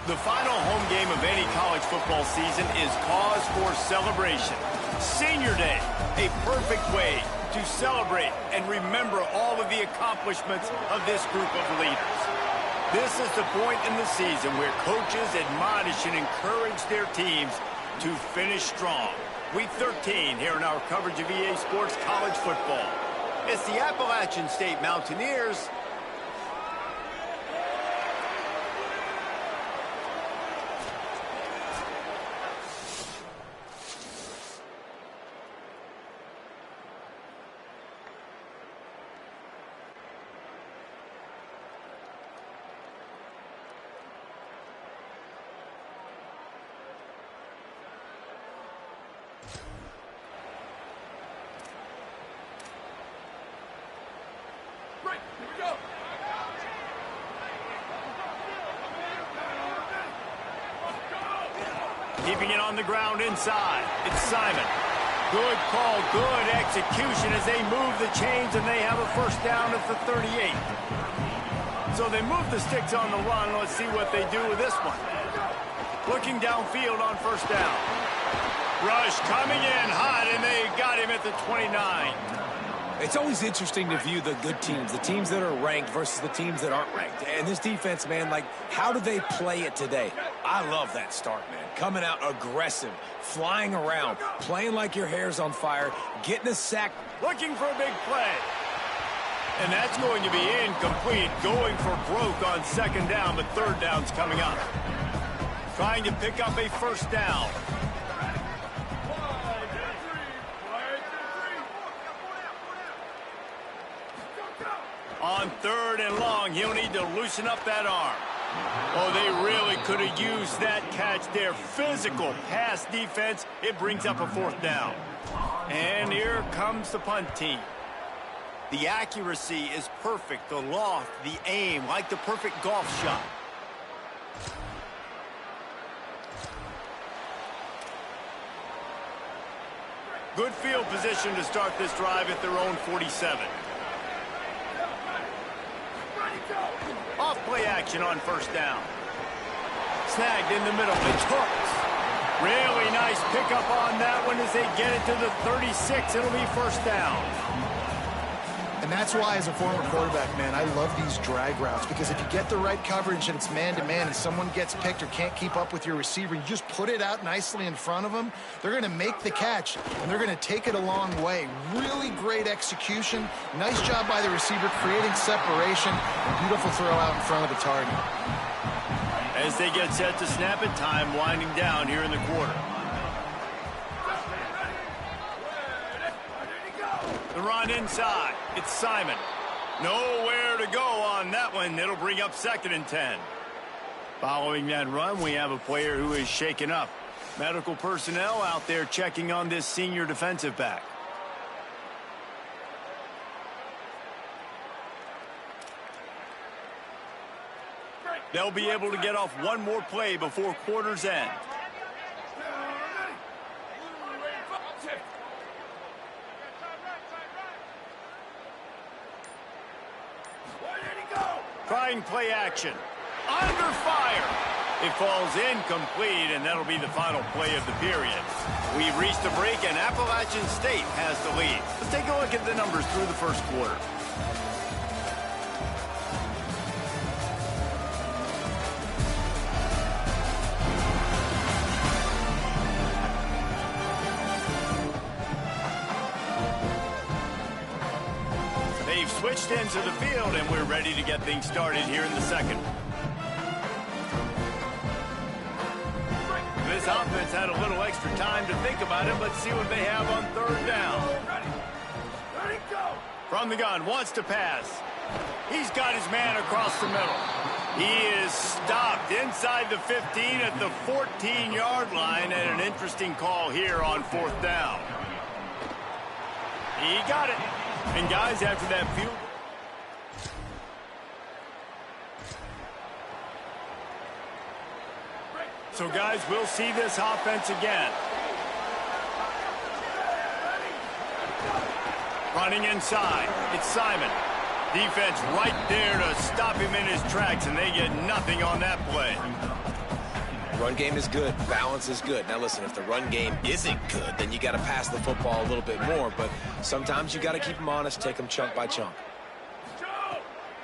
The final home game of any college football season is cause for celebration. Senior Day, a perfect way to celebrate and remember all of the accomplishments of this group of leaders. This is the point in the season where coaches admonish and encourage their teams to finish strong. Week 13 here in our coverage of EA Sports College Football. It's the Appalachian State Mountaineers keeping it on the ground inside. It's Simon. Good call, good execution as they move the chains, and they have a first down at the 38. So they move the sticks on the run. Let's see what they do with this one. Looking downfield on first down. Rush coming in hot, and they got him at the 29. It's always interesting to view the good teams, the teams that are ranked versus the teams that aren't ranked. And this defense, man, like, how do they play it today? I love that start, man. Coming out aggressive, flying around, playing like your hair's on fire, getting a sack. Looking for a big play. And that's going to be incomplete, going for broke on second down, but third down's coming up. Trying to pick up a first down. On third and long, he'll need to loosen up that arm. Oh, they really could have used that catch there. Physical pass defense. It brings up a fourth down. And here comes the punt team. The accuracy is perfect. The loft, the aim, like the perfect golf shot. Good field position to start this drive at their own 47. Off play action on first down. Snagged in the middle. It's Hooks. Really nice pickup on that one as they get it to the 36. It'll be first down. And that's why, as a former quarterback, man, I love these drag routes, because if you get the right coverage and it's man-to-man and someone gets picked or can't keep up with your receiver, you just put it out nicely in front of them, they're going to make the catch, and they're going to take it a long way. Really great execution. Nice job by the receiver creating separation. Beautiful throw out in front of the target. As they get set to snap it, time winding down here in the quarter. The run inside. It's Simon. Nowhere to go on that one. It'll bring up second and 10. Following that run, we have a player who is shaken up. Medical personnel out there checking on this senior defensive back. They'll be able to get off one more play before quarter's end. Trying play action. Under fire. It falls incomplete, and that'll be the final play of the period. We've reached a break, and Appalachian State has the lead. Let's take a look at the numbers through the first quarter. They've switched into the field, and we're ready to get things started here in the second. This offense had a little extra time to think about it. Let's see what they have on third down. Ready, go. From the gun, wants to pass. He's got his man across the middle. He is stopped inside the 15 at the 14-yard line, and an interesting call here on fourth down. He got it. And guys, after that field goal. So guys, we'll see this offense again. Running inside, it's Simon. Defense right there to stop him in his tracks, and they get nothing on that play. run game is good. Balance is good. Now, listen, if the run game isn't good, then you got to pass the football a little bit more. But sometimes you got to keep them honest, take them chunk by chunk.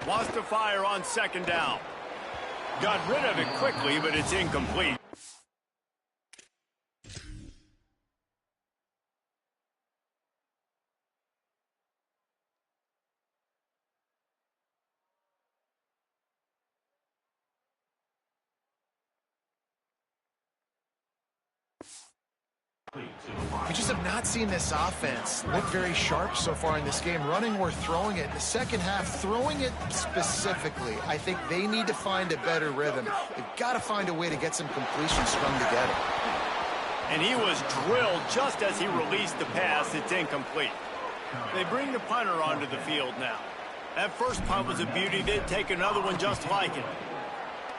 Wants to fire on second down. Got rid of it quickly, but it's incomplete. We just have not seen this offense look very sharp so far in this game, running or throwing it. In the second half, throwing it specifically, I think they need to find a better rhythm. They've got to find a way to get some completions strung together. And he was drilled just as he released the pass. It's incomplete. They bring the punter onto the field now. That first punt was a beauty. They'd take another one just like it.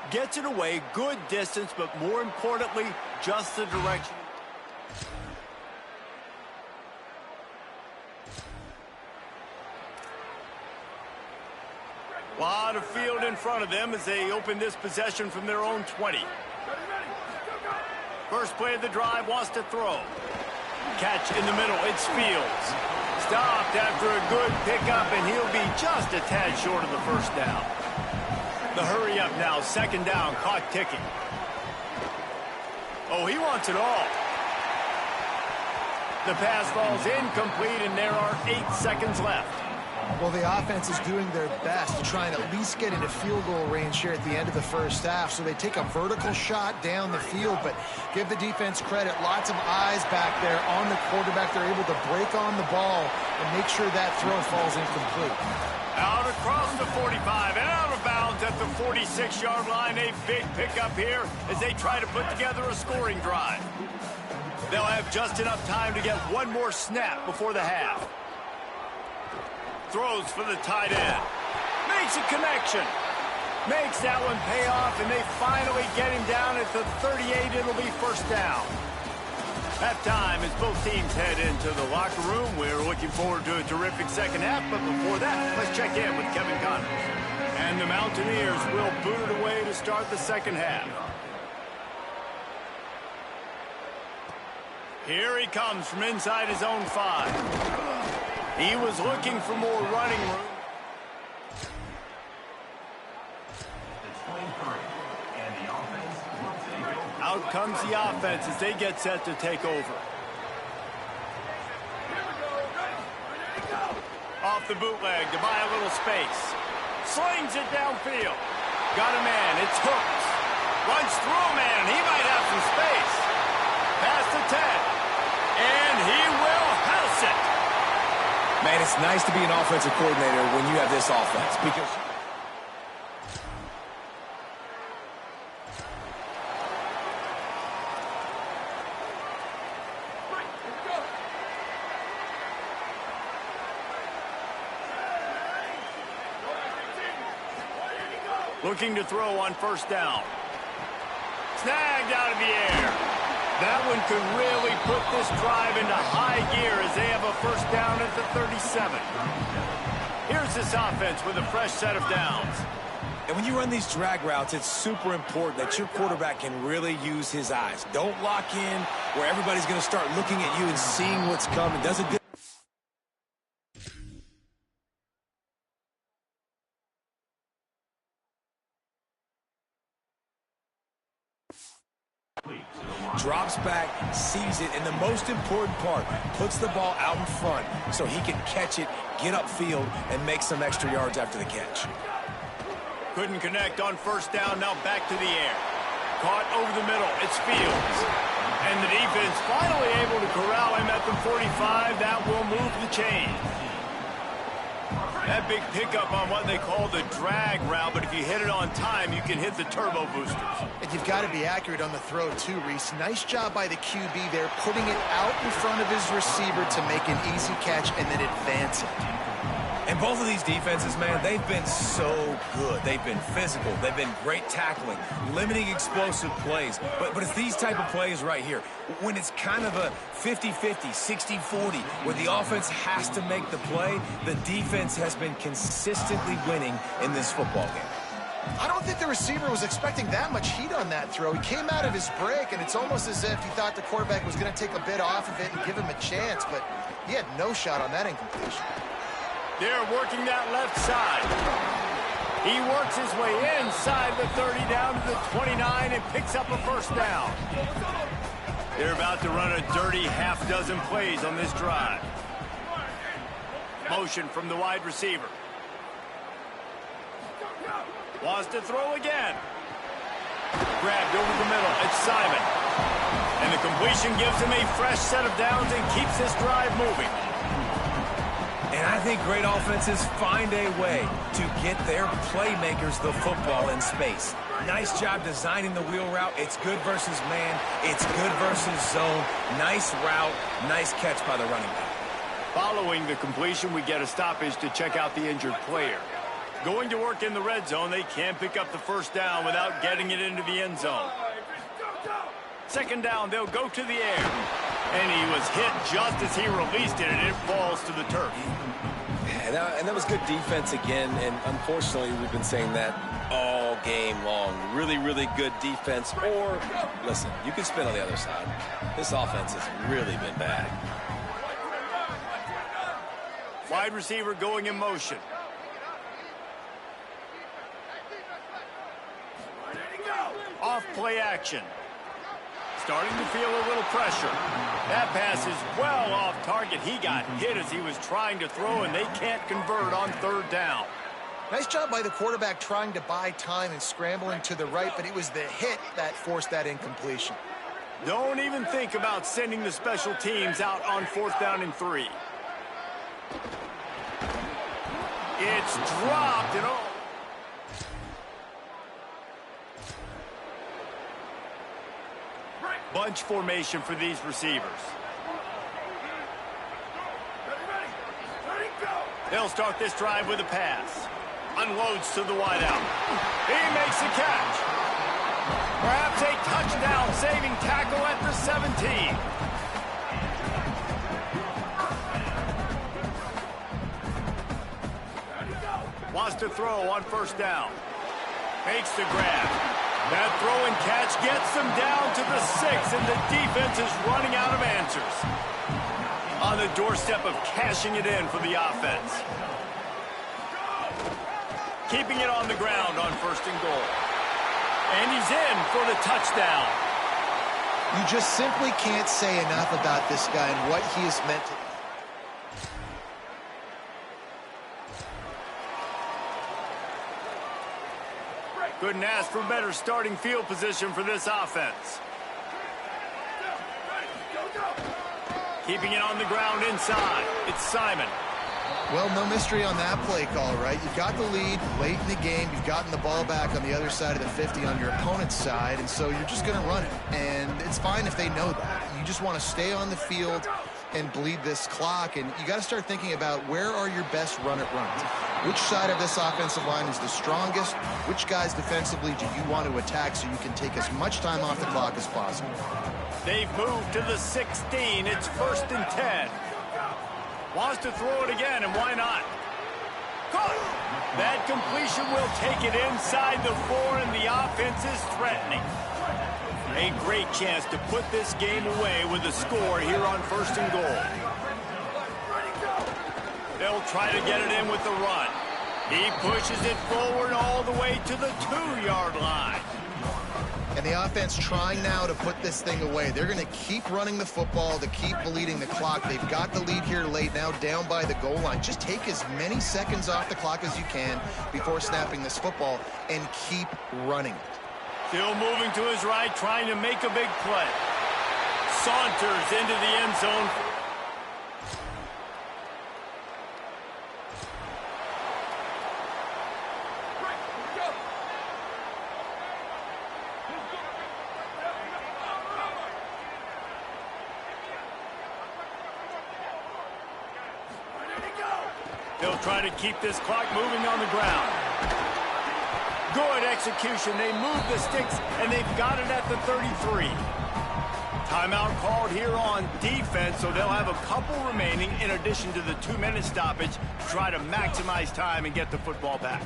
Gets it away, good distance, but more importantly, just the direction. A lot of field in front of them as they open this possession from their own 20. First play of the drive, wants to throw. Catch in the middle, it's Fields. Stopped after a good pickup, and he'll be just a tad short of the first down. The hurry up now, second down, clock ticking. Oh, he wants it all. The pass falls incomplete, and there are 8 seconds left. Well, the offense is doing their best to try and at least get into field goal range here at the end of the first half. So they take a vertical shot down the field, but give the defense credit. Lots of eyes back there on the quarterback. They're able to break on the ball and make sure that throw falls incomplete. Out across the 45 and out of bounds at the 46-yard line. A big pickup here as they try to put together a scoring drive. They'll have just enough time to get one more snap before the half. Throws for the tight end. Makes a connection. Makes that one pay off, and they finally get him down at the 38. It'll be first down. Half time as both teams head into the locker room. We're looking forward to a terrific second half, but before that, let's check in with Kevin Connors. And the Mountaineers will boot it away to start the second half. Here he comes from inside his own 5. He was looking for more running room. Out comes the offense as they get set to take over. Off the bootleg to buy a little space. Slings it downfield. Got a man. It's Hooks. Runs through a man. He might have some space. Pass to 10. And he will house it. Man, it's nice to be an offensive coordinator when you have this offense because looking to throw on first down. Snagged out of the air. That one could really put this drive into high gear as they have a first down at the 37. Here's this offense with a fresh set of downs. And when you run these drag routes, it's super important that your quarterback can really use his eyes. Don't lock in where everybody's going to start looking at you and seeing what's coming. Does a good drops back, sees it, and the most important part, puts the ball out in front so he can catch it, get upfield, and make some extra yards after the catch. Couldn't connect on first down, now back to the air. Caught over the middle, it's Fields. And the defense finally able to corral him at the 45. That will move the chain. That big pickup on what they call the drag route, but if you hit it on time, you can hit the turbo boosters. And you've got to be accurate on the throw, too, Reese. Nice job by the QB there, putting it out in front of his receiver to make an easy catch and then advance it. And both of these defenses, man, they've been so good. They've been physical. They've been great tackling, limiting explosive plays. But it's these type of plays right here, when it's kind of a 50-50, 60-40, where the offense has to make the play, the defense has been consistently winning in this football game. I don't think the receiver was expecting that much heat on that throw. He came out of his break, and it's almost as if he thought the quarterback was going to take a bit off of it and give him a chance, but he had no shot on that incompletion. They're working that left side. He works his way inside the 30 down to the 29 and picks up a first down. They're about to run a dirty half-dozen plays on this drive. Motion from the wide receiver. Wants to throw again. Grabbed over the middle. It's Simon. And the completion gives him a fresh set of downs and keeps this drive moving. And I think great offenses find a way to get their playmakers the football in space. Nice job designing the wheel route. It's good versus man. It's good versus zone. Nice route. Nice catch by the running back. Following the completion, we get a stoppage to check out the injured player. Going to work in the red zone, they can't pick up the first down without getting it into the end zone. Second down, they'll go to the air. And he was hit just as he released it, and it falls to the turf. Yeah, and that was good defense again, and unfortunately, we've been saying that all game long. Really, really good defense. Or, listen, you can spin on the other side. This offense has really been bad. Wide receiver going in motion. Off play action. Starting to feel a little pressure. That pass is well off target. He got hit as he was trying to throw, and they can't convert on third down. Nice job by the quarterback trying to buy time and scrambling to the right, but it was the hit that forced that incompletion. Don't even think about sending the special teams out on 4th down and 3. It's dropped and all. Bunch formation for these receivers. They'll start this drive with a pass. Unloads to the wideout. He makes the catch. Perhaps a touchdown saving tackle at the 17. Wants to throw on first down. Makes the grab. That throw and catch gets them down to the 6, and the defense is running out of answers. On the doorstep of cashing it in for the offense. Keeping it on the ground on 1st and goal. And he's in for the touchdown. You just simply can't say enough about this guy and what he is meant to. Couldn't ask for better starting field position for this offense. Keeping it on the ground inside. It's Simon. Well, no mystery on that play call, right? You've got the lead late in the game. You've gotten the ball back on the other side of the 50 on your opponent's side, and so you're just going to run it. And it's fine if they know that. You just want to stay on the field and bleed this clock, and you got to start thinking about where are your best run-it runs. Which side of this offensive line is the strongest? Which guys defensively do you want to attack so you can take as much time off the clock as possible? They've moved to the 16. It's 1st and 10. Wants to throw it again, and why not? Caught. That completion will take it inside the 4, and the offense is threatening. A great chance to put this game away with a score here on 1st and goal. They'll try to get it in with the run. He pushes it forward all the way to the 2-yard line. And the offense trying now to put this thing away. They're going to keep running the football to keep bleeding the clock. They've got the lead here late, now down by the goal line. Just take as many seconds off the clock as you can before snapping this football and keep running it. Still moving to his right, trying to make a big play. Saunters into the end zone. They'll try to keep this clock moving on the ground. Good execution. They move the sticks, and they've got it at the 33. Timeout called here on defense, so they'll have a couple remaining in addition to the 2-minute stoppage to try to maximize time and get the football back.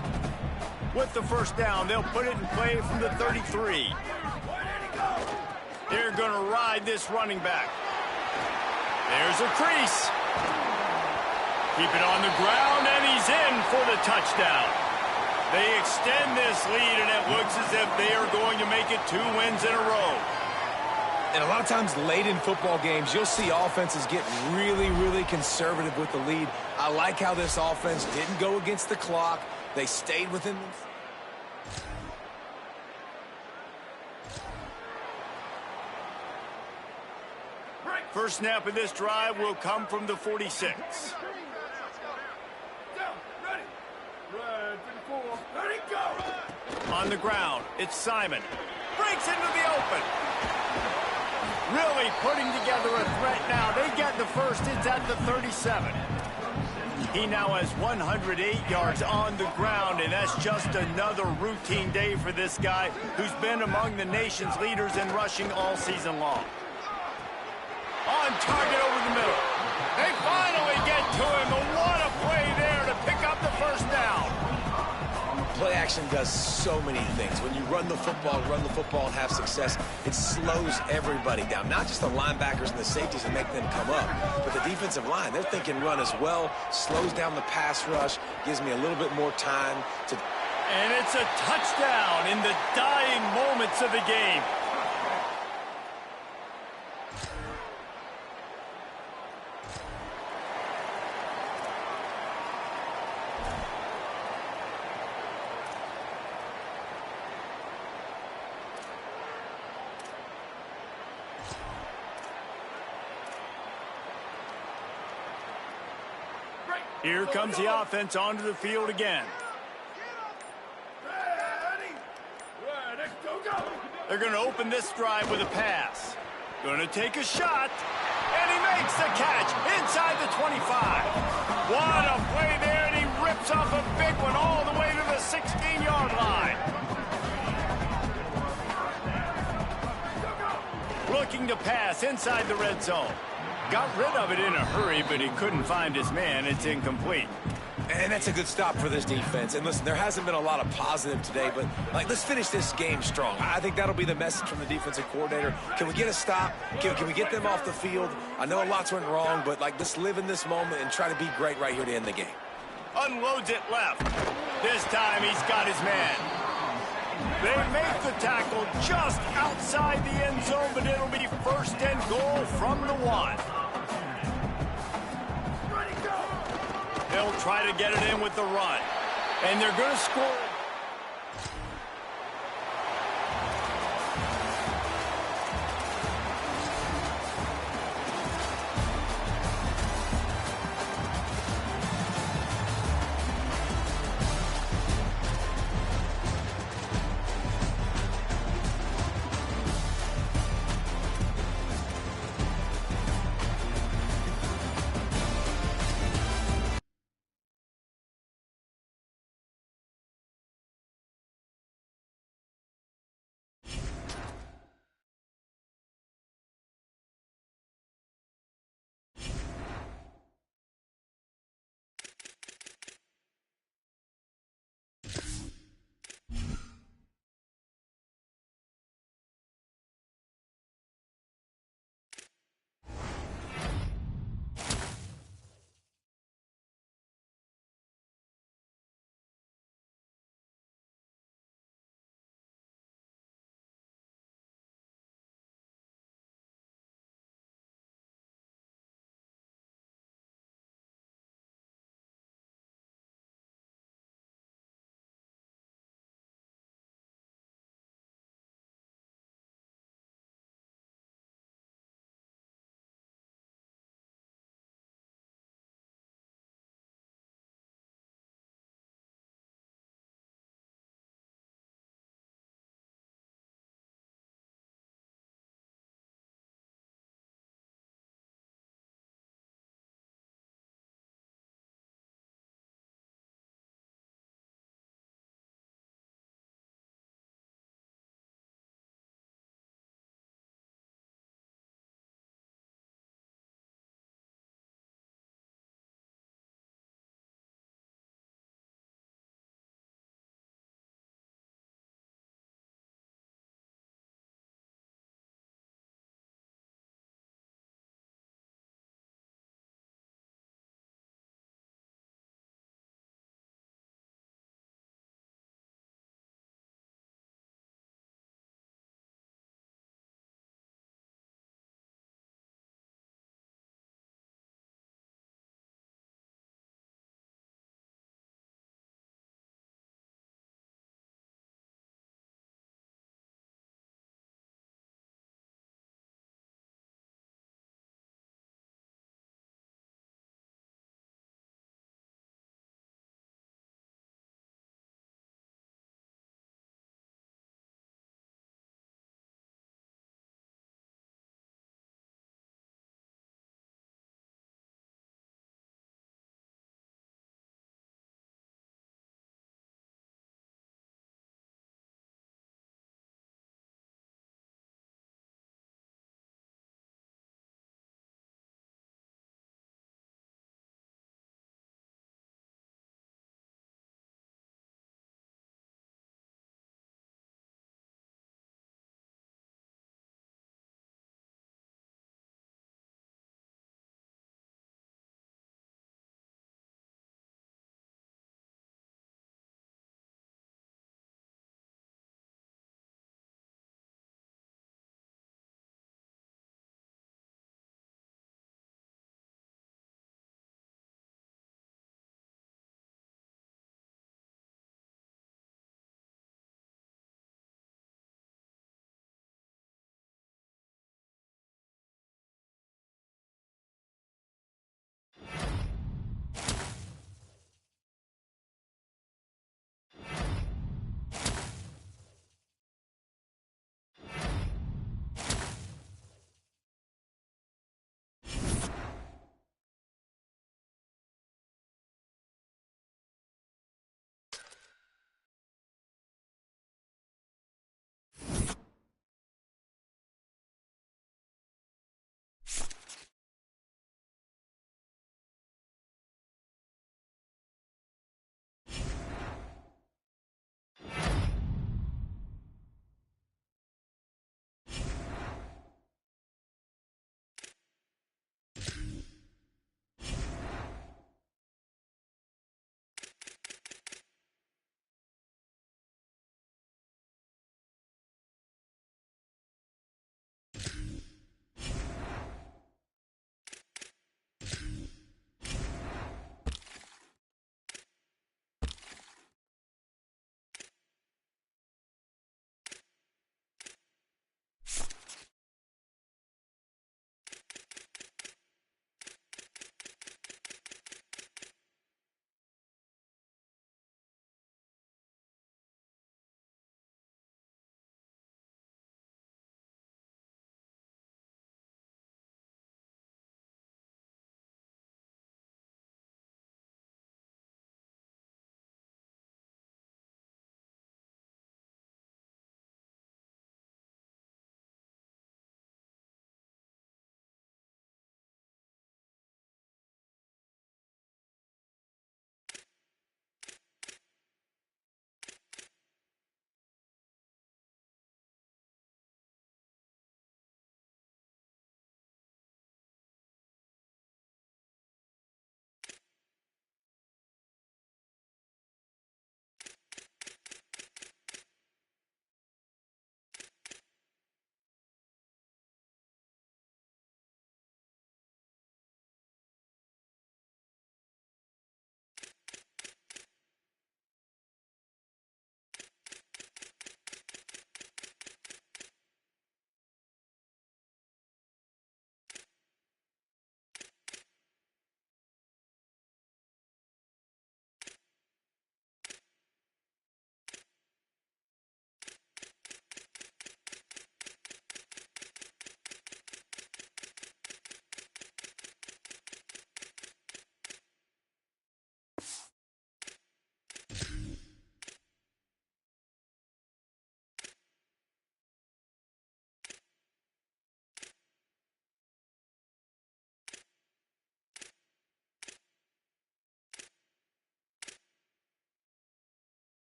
With the first down, they'll put it in play from the 33. They're going to ride this running back. There's a crease. Keep it on the ground, and he's in for the touchdown. They extend this lead, and it looks as if they are going to make it 2 wins in a row. And a lot of times late in football games, you'll see offenses get really, really conservative with the lead. I like how this offense didn't go against the clock. They stayed within them. First snap of this drive will come from the 46. On the ground, it's Simon. Breaks into the open. Really putting together a threat now. They get the first. It's at the 37. He now has 108 yards on the ground, and that's just another routine day for this guy who's been among the nation's leaders in rushing all season long. On target over the middle. They finally get to him, and what a play there to pick up the first down. Play action does so many things. When you run the football and have success, it slows everybody down. Not just the linebackers and the safeties that make them come up, but the defensive line. They're thinking run as well, slows down the pass rush, gives me a little bit more time to... And it's a touchdown in the dying moments of the game. Here comes the offense onto the field again. They're going to open this drive with a pass. Going to take a shot, and he makes the catch inside the 25. What a play there, and he rips off a big one all the way to the 16-yard line. Looking to pass inside the red zone. Got rid of it in a hurry, but he couldn't find his man. It's incomplete. And that's a good stop for this defense. And listen, there hasn't been a lot of positive today, but let's finish this game strong. I think that'll be the message from the defensive coordinator. Can we get a stop? Can we get them off the field? I know lots went wrong, but let's live in this moment and try to be great right here to end the game. Unloads it left. This time he's got his man. They make the tackle just outside the end zone, but it'll be first and goal from the 1. They'll try to get it in with the run. And they're going to score.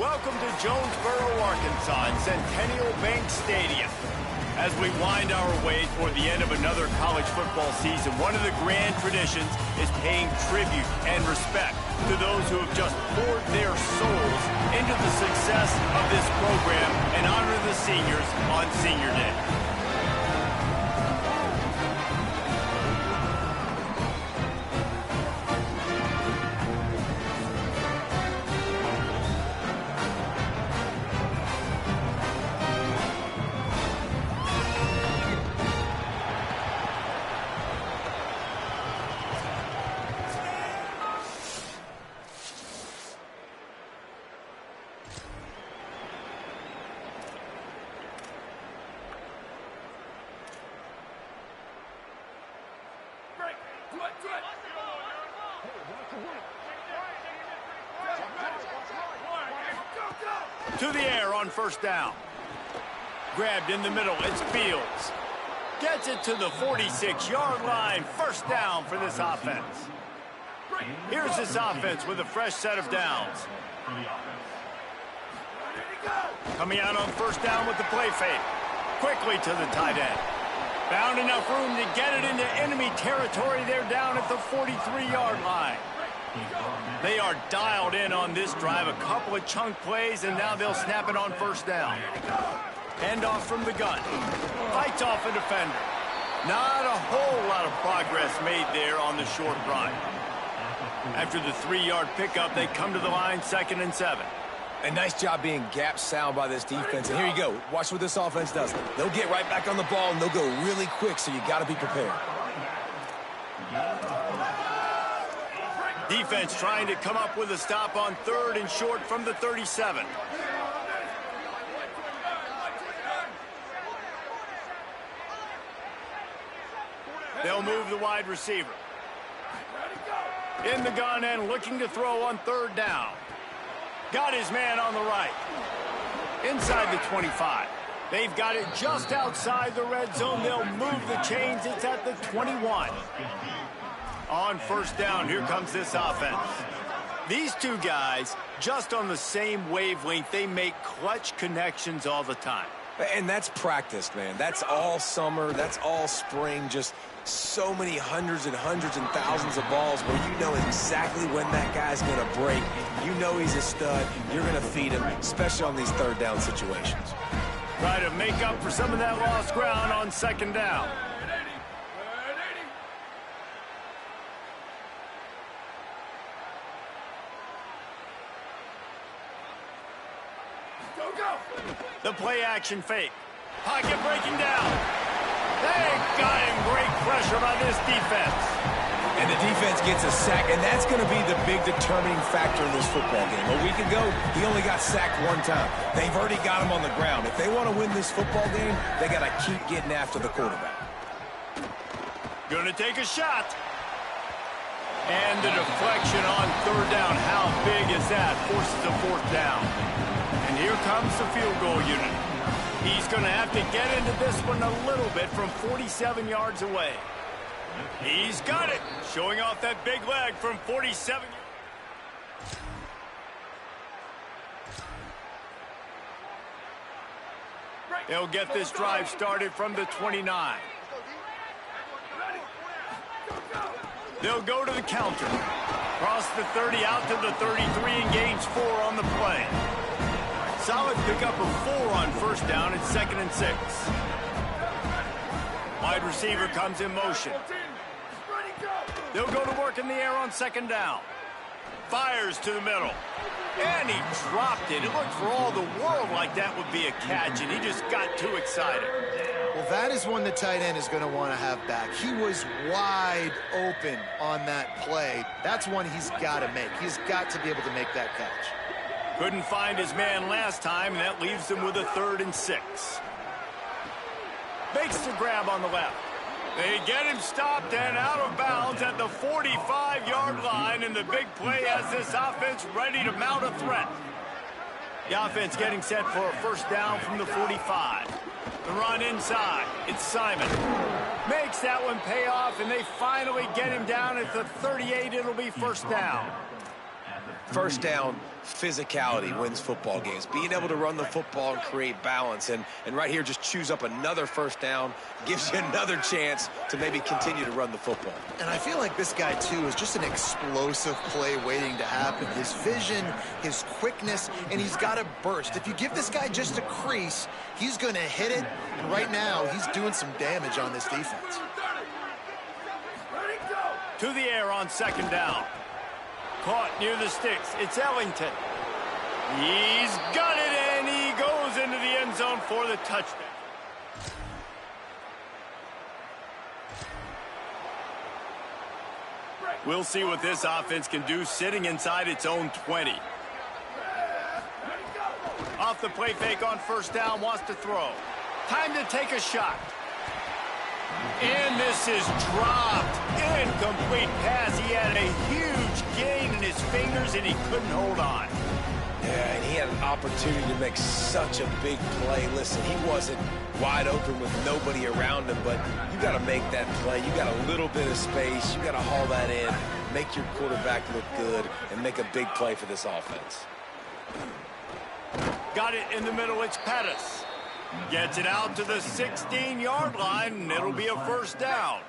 Welcome to Jonesboro, Arkansas, in Centennial Bank Stadium. As we wind our way toward the end of another college football season, one of the grand traditions is paying tribute and respect to those who have just poured their souls into the success of this program and honor the seniors on Senior Day. To the air on first down. Grabbed in the middle, it's Fields. Gets it to the 46-yard line. First down for this offense. Here's this offense with a fresh set of downs. Coming out on first down with the play fake. Quickly to the tight end. Found enough room to get it into enemy territory. They're down at the 43-yard line. They are dialed in on this drive. A couple of chunk plays, and now they'll snap it on first down. Handoff from the gun. Fights off a defender. Not a whole lot of progress made there on the short run. After the 3-yard pickup, they come to the line, 2nd and 7. A nice job being gap sound by this defense. And here you go. Watch what this offense does. They'll get right back on the ball, and they'll go really quick, so you got to be prepared. Defense trying to come up with a stop on 3rd and short from the 37. They'll move the wide receiver. In the gun and looking to throw on 3rd down. Got his man on the right. Inside the 25. They've got it just outside the red zone. They'll move the chains. It's at the 21. On first down, here comes this offense. These two guys, just on the same wavelength, they make clutch connections all the time. And that's practiced, man. That's all summer. That's all spring. Just so many hundreds and thousands of balls where you know exactly when that guy's going to break. You know he's a stud. You're going to feed him, especially on these 3rd down situations. Try to make up for some of that lost ground on 2nd down. The play-action fake. Pocket breaking down. They got him. Great pressure by this defense. And the defense gets a sack, and that's going to be the big determining factor in this football game. A week ago, he only got sacked 1 time. They've already got him on the ground. If they want to win this football game, they got to keep getting after the quarterback. Going to take a shot. And the deflection on 3rd down. How big is that? Forces a 4th down. And here comes the field goal unit. He's going to have to get into this one a little bit from 47 yards away. He's got it. Showing off that big leg from 47. They'll get this drive started from the 29. They'll go to the counter. Cross the 30 out to the 33 and gains 4 on the play. Solid pickup of 4 on first down at 2nd and 6. Wide receiver comes in motion. They'll go to work in the air on 2nd down. Fires to the middle. And he dropped it. It looked for all the world like that would be a catch, and he just got too excited. Well, that is one the tight end is going to want to have back. He was wide open on that play. That's one he's got to make. He's got to be able to make that catch. Couldn't find his man last time, and that leaves him with a 3rd and 6. Makes the grab on the left. They get him stopped and out of bounds at the 45-yard line, and the big play has this offense ready to mount a threat. The offense getting set for a first down from the 45. The run inside. It's Simon. Makes that one pay off, and they finally get him down at the 38. It'll be first down. First down, physicality wins football games. Being able to run the football and create balance. And right here, just choose up another first down, gives you another chance to maybe continue to run the football. And I feel like this guy, too, is just an explosive play waiting to happen. His vision, his quickness, and he's got a burst. If you give this guy just a crease, he's going to hit it. And right now, he's doing some damage on this defense. To the air on second down. Caught near the sticks. It's Ellington. He's got it, and he goes into the end zone for the touchdown. We'll see what this offense can do sitting inside its own 20. Off the play fake on first down, wants to throw. Time to take a shot. And this is dropped. Incomplete pass. He had a huge gain in his fingers, and he couldn't hold on. Yeah, and he had an opportunity to make such a big play. Listen, he wasn't wide open with nobody around him, but you got to make that play. You got a little bit of space. You got to haul that in, make your quarterback look good, and make a big play for this offense. Got it in the middle. It's Pettis. Gets it out to the 16-yard line, and it'll be a first down.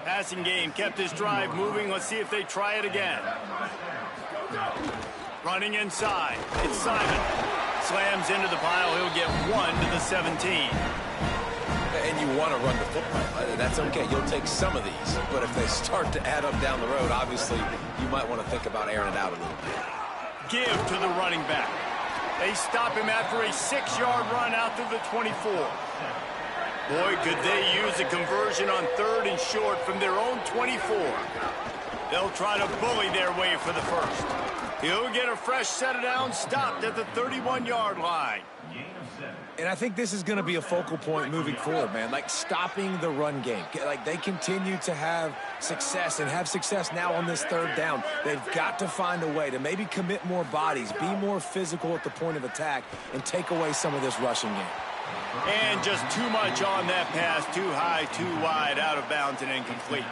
Passing game kept his drive moving. Let's see if they try it again. Running inside. It's Simon. Slams into the pile. He'll get 1 to the 17. And you want to run the football. That's okay. You'll take some of these. But if they start to add up down the road, obviously, you might want to think about airing it out a little bit. Give to the running back. They stop him after a 6-yard run out to the 24. Boy, could they use a conversion on 3rd and short from their own 24. They'll try to bully their way for the first. He'll get a fresh set of downs, stopped at the 31-yard line. And I think this is going to be a focal point moving forward, man. Like, stopping the run game. Like, they continue to have success and have success now on this 3rd down. They've got to find a way to maybe commit more bodies, be more physical at the point of attack, and take away some of this rushing game. And just too much on that pass. Too high, too wide, out of bounds, and incomplete.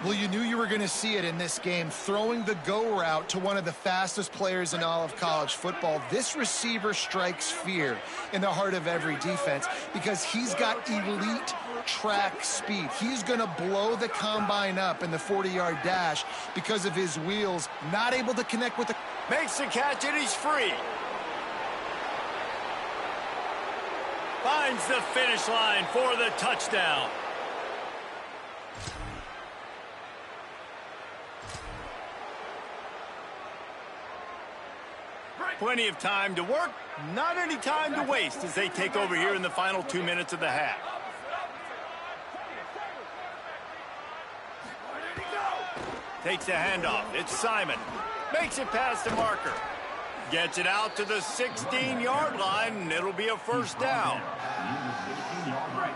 Well, you knew you were going to see it in this game, throwing the go route to one of the fastest players in all of college football. This receiver strikes fear in the heart of every defense because he's got elite track speed. He's going to blow the combine up in the 40-yard dash because of his wheels, not able to connect with the... Makes the catch, and he's free. Finds the finish line for the touchdown. Plenty of time to work, not any time to waste as they take over here in the final 2 minutes of the half. Takes the handoff. It's Simon. Makes it past the marker. Gets it out to the 16-yard line, and it'll be a first down.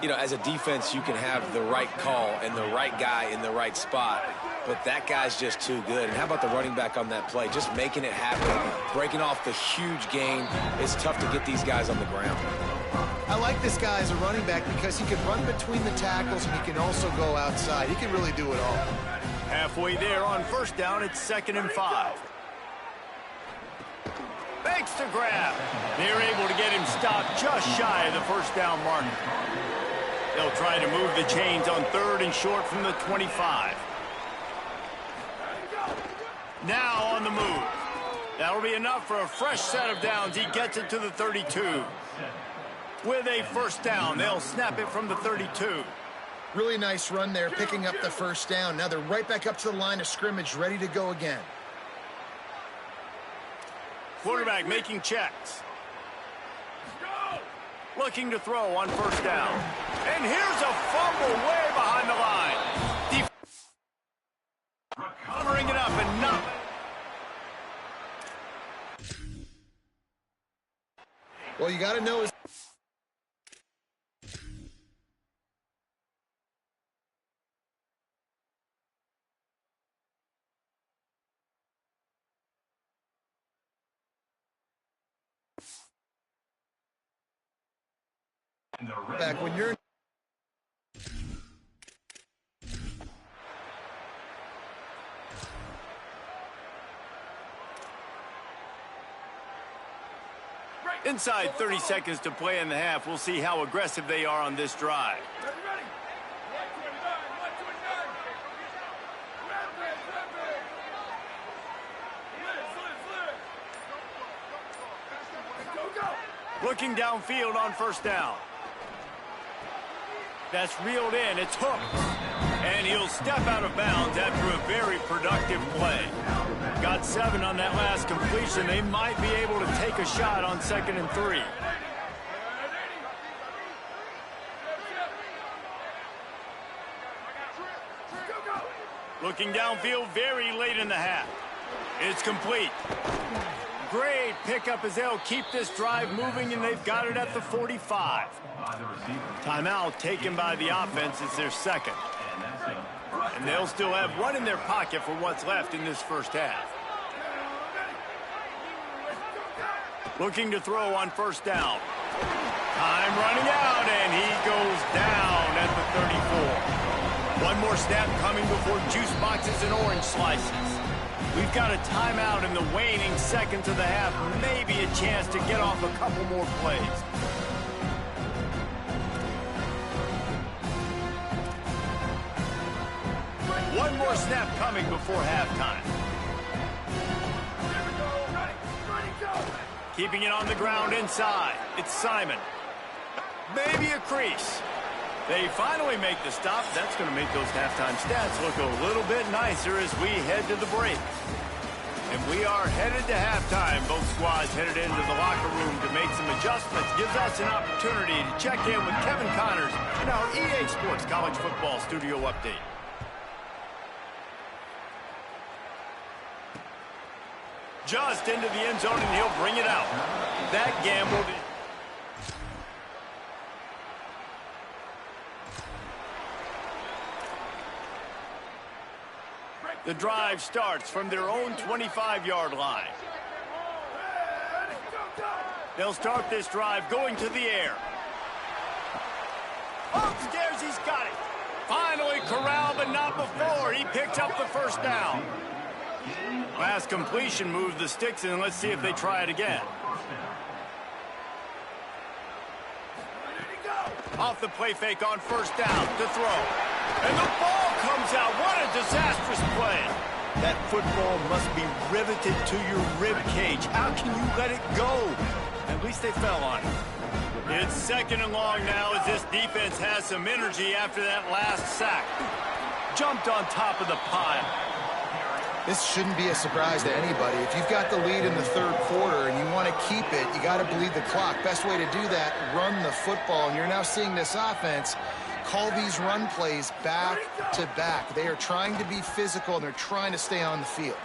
You know, as a defense, you can have the right call and the right guy in the right spot, but that guy's just too good. And how about the running back on that play? Just making it happen, breaking off the huge gain. It's tough to get these guys on the ground. I like this guy as a running back because he can run between the tackles and he can also go outside. He can really do it all. Halfway there on first down, it's 2nd and 5. Makes the grab. They're able to get him stopped just shy of the first down mark. They'll try to move the chains on 3rd and short from the 25. Now on the move. That'll be enough for a fresh set of downs. He gets it to the 32. With a first down, they'll snap it from the 32. Really nice run there, picking up the first down. Now they're right back up to the line of scrimmage, ready to go again. Quarterback making checks. Looking to throw on first down. And here's a fumble way behind the line. Covering it up and not... Well, you got to know is... back when you're Inside 30 seconds to play in the half. We'll see how aggressive they are on this drive. Looking downfield on first down. That's reeled in. It's hooked. And he'll step out of bounds after a very productive play. Got 7 on that last completion. They might be able to take a shot on 2nd and 3. Looking downfield very late in the half. It's complete. Great pickup as they'll keep this drive moving, and they've got it at the 45. Timeout taken by the offense. It's their second. And they'll still have one in their pocket for what's left in this first half. Looking to throw on first down. Time running out, and he goes down at the 34. One more snap coming before juice boxes and orange slices. We've got a timeout in the waning seconds of the half. Maybe a chance to get off a couple more plays. One more snap coming before halftime. Keeping it on the ground inside. It's Simon. Maybe a crease. They finally make the stop. That's going to make those halftime stats look a little bit nicer as we head to the break. And we are headed to halftime. Both squads headed into the locker room to make some adjustments. Gives us an opportunity to check in with Kevin Connors in our EA Sports College Football Studio Update. Just into the end zone, and he'll bring it out. That gamble. The drive starts from their own 25-yard line. They'll start this drive going to the air. Upstairs, he's got it. Finally corralled, but not before. He picked up the first down. Last completion moved the sticks, and let's see if they try it again. Off the play fake on first down to throw. And the ball comes out. What a disastrous play. That football must be riveted to your rib cage. How can you let it go? At least they fell on it. It's 2nd and long now as this defense has some energy after that last sack. Jumped on top of the pile. This shouldn't be a surprise to anybody. If you've got the lead in the 3rd quarter and you want to keep it, you got to bleed the clock. Best way to do that, run the football. And you're now seeing this offense call these run plays back to back. They are trying to be physical, and they're trying to stay on the field.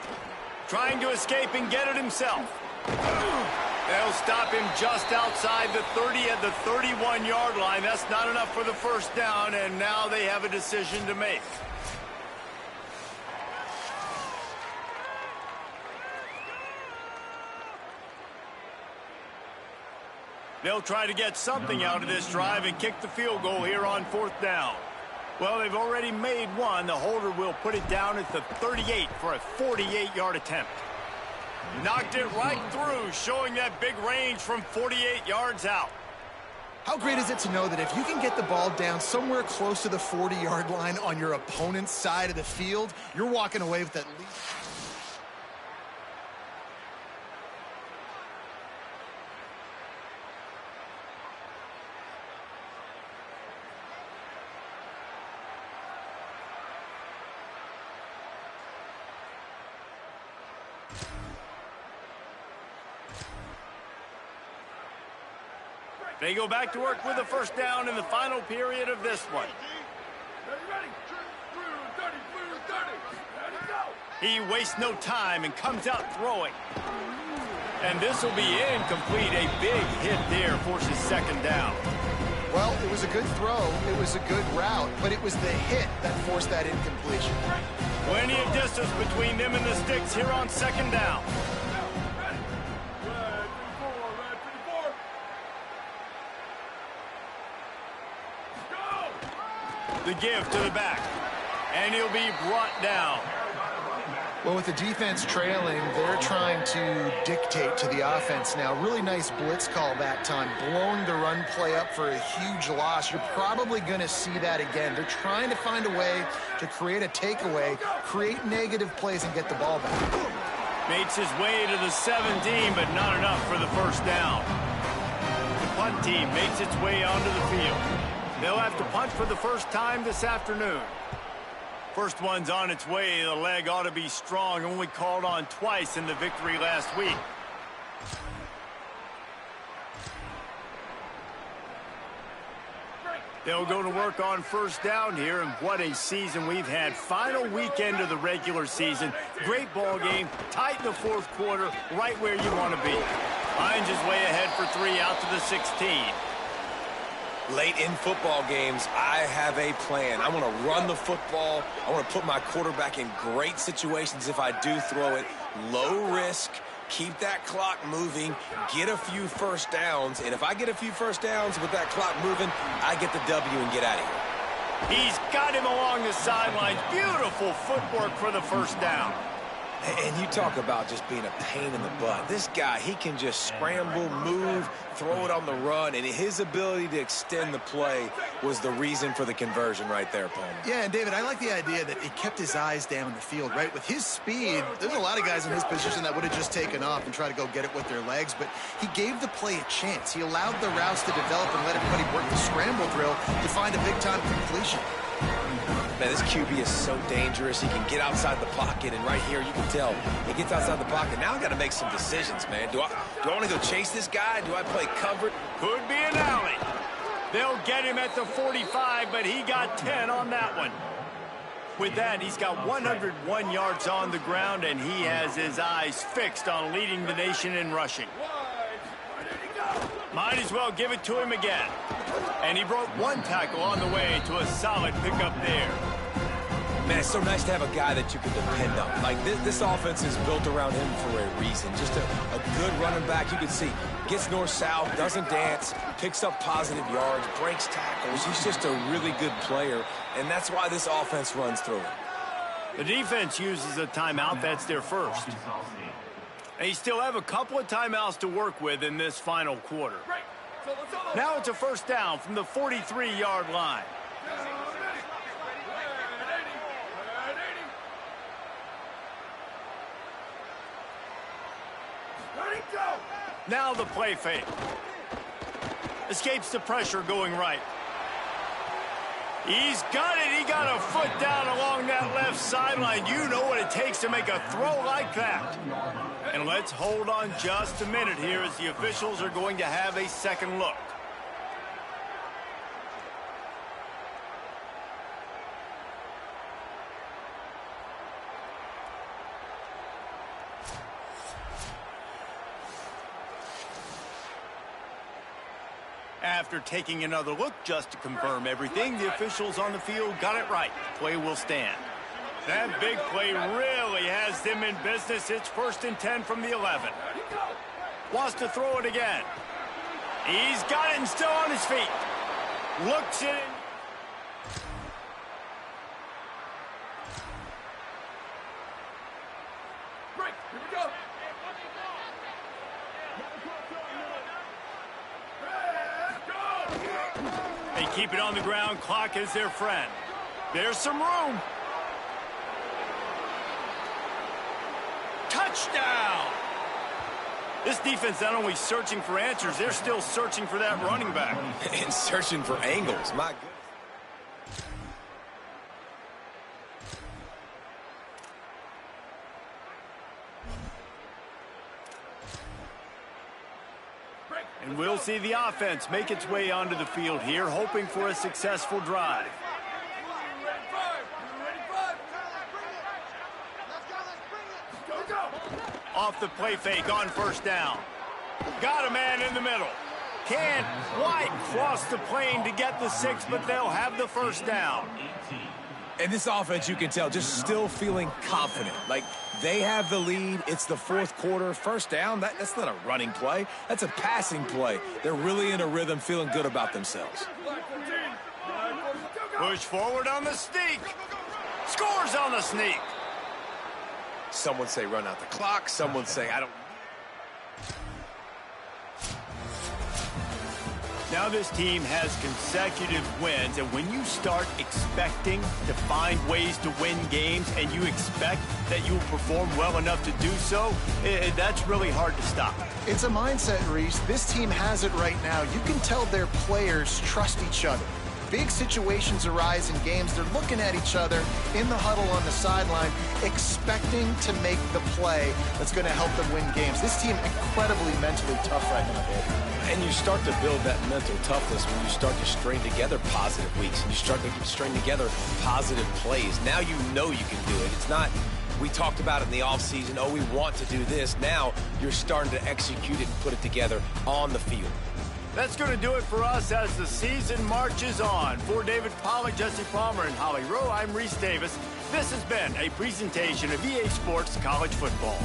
Trying to escape and get it himself. They'll stop him just outside the 30 at the 31-yard line. That's not enough for the first down, and now they have a decision to make. They'll try to get something out of this drive and kick the field goal here on 4th down. Well, they've already made one. The holder will put it down at the 38 for a 48-yard attempt. Knocked it right through, showing that big range from 48 yards out. How great is it to know that if you can get the ball down somewhere close to the 40-yard line on your opponent's side of the field, you're walking away with at least... They go back to work with a first down in the final period of this one. He wastes no time and comes out throwing. And this will be incomplete. A big hit there forces 2nd down. Well, it was a good throw. It was a good route, but it was the hit that forced that incompletion. Plenty of distance between them and the sticks here on 2nd down. The give to the back, and he'll be brought down. Well, with the defense trailing, they're trying to dictate to the offense now. Really nice blitz call that time, blowing the run play up for a huge loss. You're probably going to see that again. They're trying to find a way to create a takeaway, create negative plays, and get the ball back. Makes his way to the 17, but not enough for the first down. The punt team makes its way onto the field. They'll have to punt for the first time this afternoon. First one's on its way. The leg ought to be strong. Only called on twice in the victory last week. They'll go to work on first down here, and what a season we've had. Final weekend of the regular season. Great ball game, tight in the fourth quarter, right where you want to be. Finds his way ahead for 3 out to the 16. Late in football games, I have a plan. I want to run the football. I want to put my quarterback in great situations if I do throw it. Low risk, keep that clock moving, get a few first downs. And if I get a few first downs with that clock moving, I get the W and get out of here. He's got him along the sidelines. Beautiful footwork for the first down. And you talk about just being a pain in the butt. This guy, he can just scramble, move, throw it on the run, and his ability to extend the play was the reason for the conversion right there, Palmer. Yeah, and David, I like the idea that he kept his eyes down in the field, right? With his speed, there's a lot of guys in his position that would have just taken off and tried to go get it with their legs, but he gave the play a chance. He allowed the routes to develop and let everybody work the scramble drill to find a big-time completion. Man, this QB is so dangerous. He can get outside the pocket, and right here you can tell he gets outside the pocket. Now I got to make some decisions, man. Do I want to go chase this guy? Do I play cover? Could be an alley. They'll get him at the 45, but he got 10 on that one. With that, he's got 101 yards on the ground, and he has his eyes fixed on leading the nation in rushing. Might as well give it to him again. And he broke one tackle on the way to a solid pickup there. Man, it's so nice to have a guy that you can depend on. Like, this offense is built around him for a reason. Just a good running back. You can see, gets north-south, doesn't dance, picks up positive yards, breaks tackles. He's just a really good player, and that's why this offense runs through him. The defense uses a timeout. That's their first. They still have a couple of timeouts to work with in this final quarter. Now it's a first down from the 43-yard line. Now the play fake. Escapes the pressure going right. He's got it. He got a foot down along that left sideline. You know what it takes to make a throw like that. And let's hold on just a minute here as the officials are going to have a second look. After taking another look just to confirm everything, the officials on the field got it right. Play will stand. That big play really has them in business. It's 1st and 10 from the 11. Wants to throw it again. He's got it and still on his feet. Looks it in. Break. Here we go. They keep it on the ground. Clock is their friend. There's some room. Touchdown! This defense not only searching for answers, they're still searching for that running back. And searching for angles. My goodness. And we'll see the offense make its way onto the field here, hoping for a successful drive. Off the play fake on first down. Got a man in the middle. Can't quite cross the plane to get the 6, but they'll have the first down. And this offense, you can tell, just still feeling confident. Like, they have the lead. It's the fourth quarter. First down, that's not a running play. That's a passing play. They're really in a rhythm, feeling good about themselves. Push forward on the sneak. Scores on the sneak. Someone say run out the clock. Someone say I don't. Now this team has consecutive wins, and when you start expecting to find ways to win games and you expect that you will perform well enough to do so, that's really hard to stop. It's a mindset, Reese. This team has it right now. You can tell their players trust each other. Big situations arise in games. They're looking at each other in the huddle on the sideline, expecting to make the play that's going to help them win games. This team incredibly mentally tough right now, baby. And you start to build that mental toughness when you start to string together positive weeks and you start to string together positive plays. Now you know you can do it. It's not, we talked about it in the offseason, oh, we want to do this. Now you're starting to execute it and put it together on the field. That's going to do it for us as the season marches on. For David Pollack, Jesse Palmer, and Holly Rowe, I'm Reese Davis. This has been a presentation of EA Sports College Football.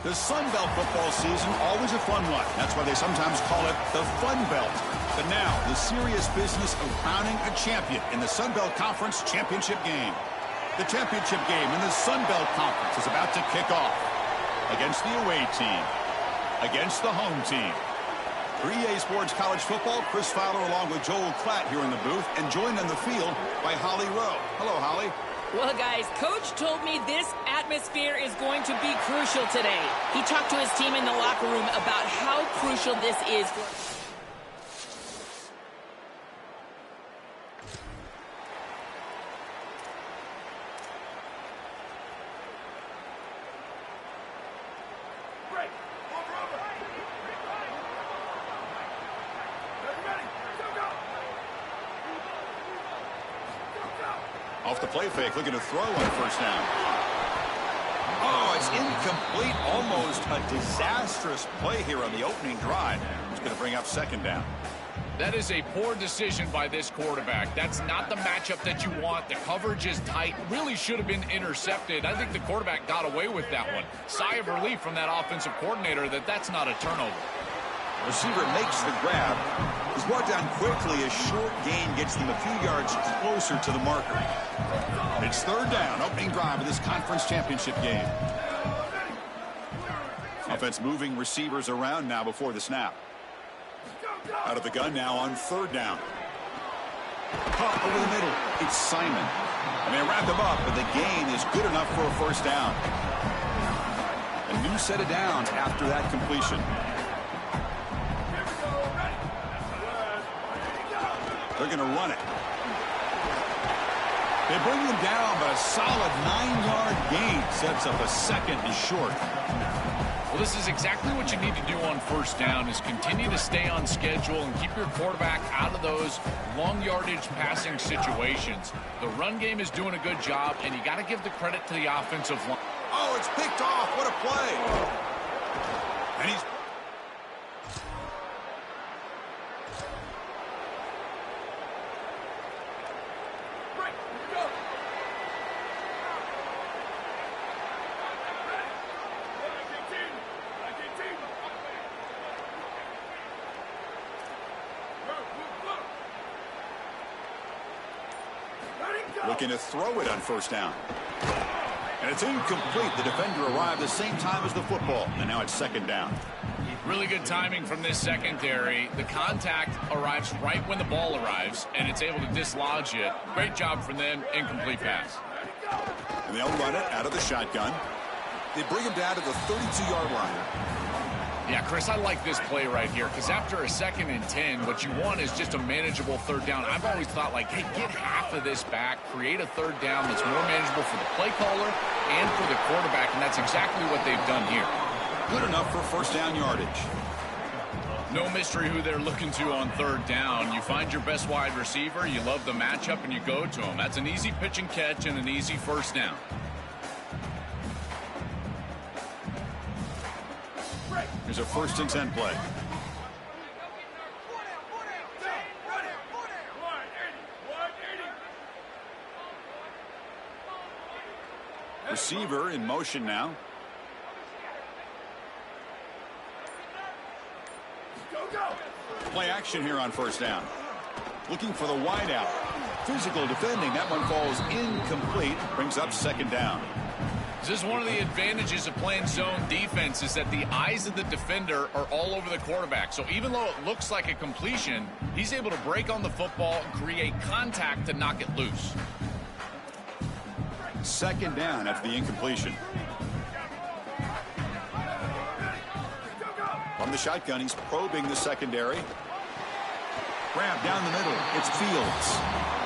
The Sun Belt football season, always a fun one. That's why they sometimes call it the Fun Belt. But now, the serious business of crowning a champion in the Sun Belt Conference championship game. The championship game in the Sun Belt Conference is about to kick off. Against the away team. Against the home team. For EA Sports College Football, Chris Fowler along with Joel Klatt here in the booth, and joined on the field by Holly Rowe. Hello, Holly. Well, guys, Coach told me this atmosphere is going to be crucial today. He talked to his team in the locker room about how crucial this is. Off the play fake, looking to throw on first down. Oh, it's incomplete. Almost a disastrous play here on the opening drive. It's going to bring up second down. That is a poor decision by this quarterback. That's not the matchup that you want. The coverage is tight. Really should have been intercepted. I think the quarterback got away with that one. Sigh of relief from that offensive coordinator that that's not a turnover. Receiver makes the grab. He's brought down quickly. A short gain gets them a few yards closer to the marker. It's third down, opening drive of this conference championship game. Offense moving receivers around now before the snap. Out of the gun now on third down. Caught over the middle. It's Simon. And they wrap him up, but the gain is good enough for a first down. A new set of downs after that completion. They're going to run it. They bring him down, but a solid 9-yard gain sets up a second and short. Well, this is exactly what you need to do on first down is continue to stay on schedule and keep your quarterback out of those long yardage passing situations. The run game is doing a good job, and you got to give the credit to the offensive line. Oh, it's picked off. What a play. And he's... looking to throw it on first down. And it's incomplete. The defender arrived the same time as the football. And now it's second down. Really good timing from this secondary. The contact arrives right when the ball arrives, and it's able to dislodge it. Great job from them. Incomplete pass. And they'll run it out of the shotgun. They bring him down to the 32-yard line. Yeah, Chris, I like this play right here because after a 2nd and 10, what you want is just a manageable third down. I've always thought, like, hey, get half of this back, create a third down that's more manageable for the play caller and for the quarterback, and that's exactly what they've done here. Good enough for first down yardage. No mystery who they're looking to on third down. You find your best wide receiver, you love the matchup, and you go to him. That's an easy pitch and catch and an easy first down. Here's a 1st and 10 play. Receiver in motion now. Play action here on first down. Looking for the wide out. Physical defending. That one falls incomplete. Brings up second down. This is one of the advantages of playing zone defense is that the eyes of the defender are all over the quarterback. So even though it looks like a completion, he's able to break on the football and create contact to knock it loose. Second down after the incompletion. From the shotgun, he's probing the secondary. Grab down the middle. It's Fields.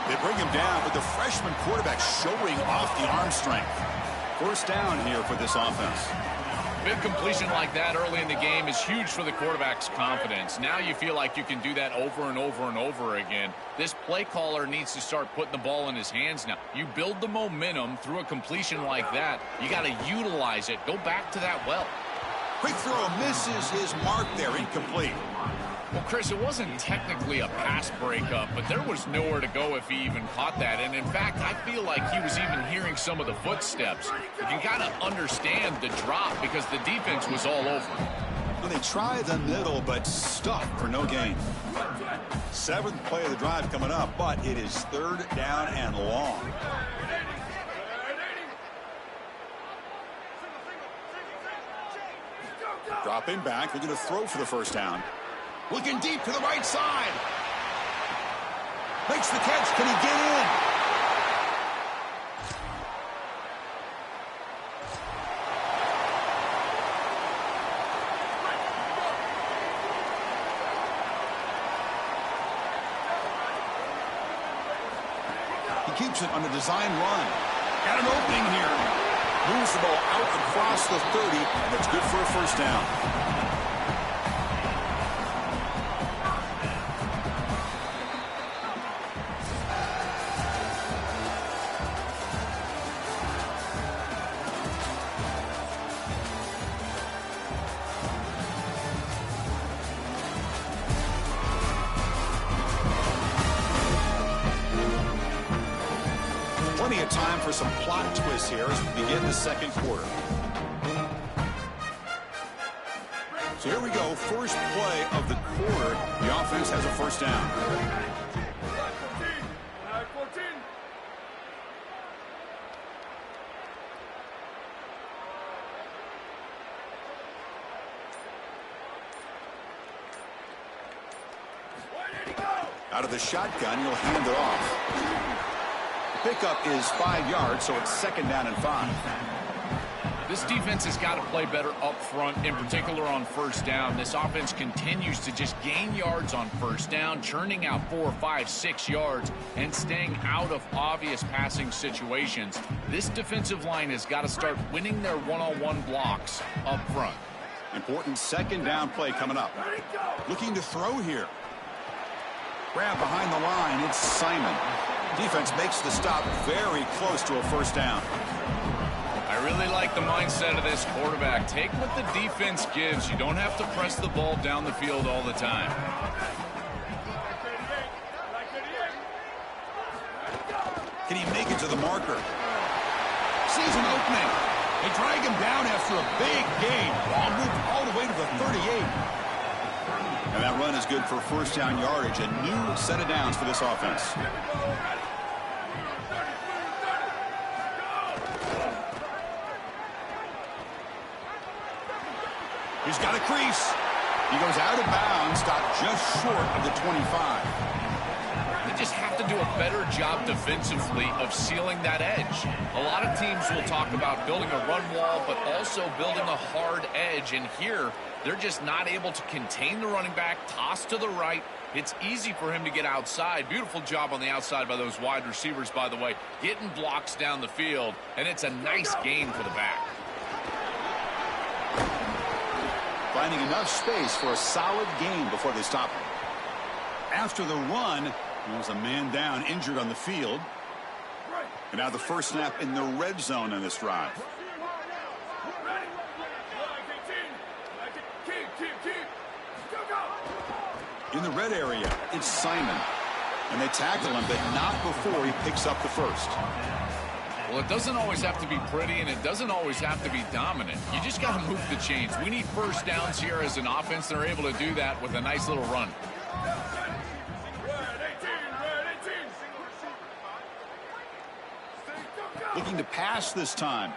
They bring him down, but the freshman quarterback showing off the arm strength. First down here for this offense. Big completion like that early in the game is huge for the quarterback's confidence. Now you feel like you can do that over and over and over again. This play caller needs to start putting the ball in his hands now. You build the momentum through a completion like that. You got to utilize it. Go back to that well. Quick throw misses his mark there. Incomplete. Well, Chris, it wasn't technically a pass breakup, but there was nowhere to go if he even caught that. And, in fact, I feel like he was even hearing some of the footsteps. You can kind of understand the drop because the defense was all over him. Well, they try the middle, but stuck for no gain. 7th play of the drive coming up, but it is 3rd down and long. Dropping back, looking to throw for the first down. Looking deep to the right side. Makes the catch. Can he get in? He keeps it on a design run. Got an opening here. Moves the ball out across the 30, and it's good for a first down. Plenty of time for some plot twists here as we begin the second quarter. So here we go, first play of the quarter. The offense has a first down. Out of the shotgun, he'll hand it off. Pickup is 5 yards, so it's 2nd down and 5. This defense has got to play better up front, in particular on first down. This offense continues to just gain yards on first down, churning out 4, 5, 6 yards, and staying out of obvious passing situations. This defensive line has got to start winning their one-on-one blocks up front. Important 2nd down play coming up. Looking to throw here. Grab behind the line, it's Simon. Defense makes the stop very close to a first down. I really like the mindset of this quarterback. Take what the defense gives. You don't have to press the ball down the field all the time. Can he make it to the marker? Sees an opening. They drag him down after a big gain. Ball moved all the way to the 38. And that run is good for first down yardage. A new set of downs for this offense. He's got a crease. He goes out of bounds, stopped just short of the 25. They just have to do a better job defensively of sealing that edge. A lot of teams will talk about building a run wall, but also building a hard edge. And here, they're just not able to contain the running back, toss to the right. It's easy for him to get outside. Beautiful job on the outside by those wide receivers, by the way, getting blocks down the field. And it's a nice gain for the back. Finding enough space for a solid gain before they stop him. After the run, there's a man down, injured on the field. And now the first snap in the red zone on this drive. In the red area, it's Simon. And they tackle him, but not before he picks up the first. Well, it doesn't always have to be pretty, and it doesn't always have to be dominant. You just got to move the chains. We need first downs here as an offense. They're able to do that with a nice little run. Looking to pass this time.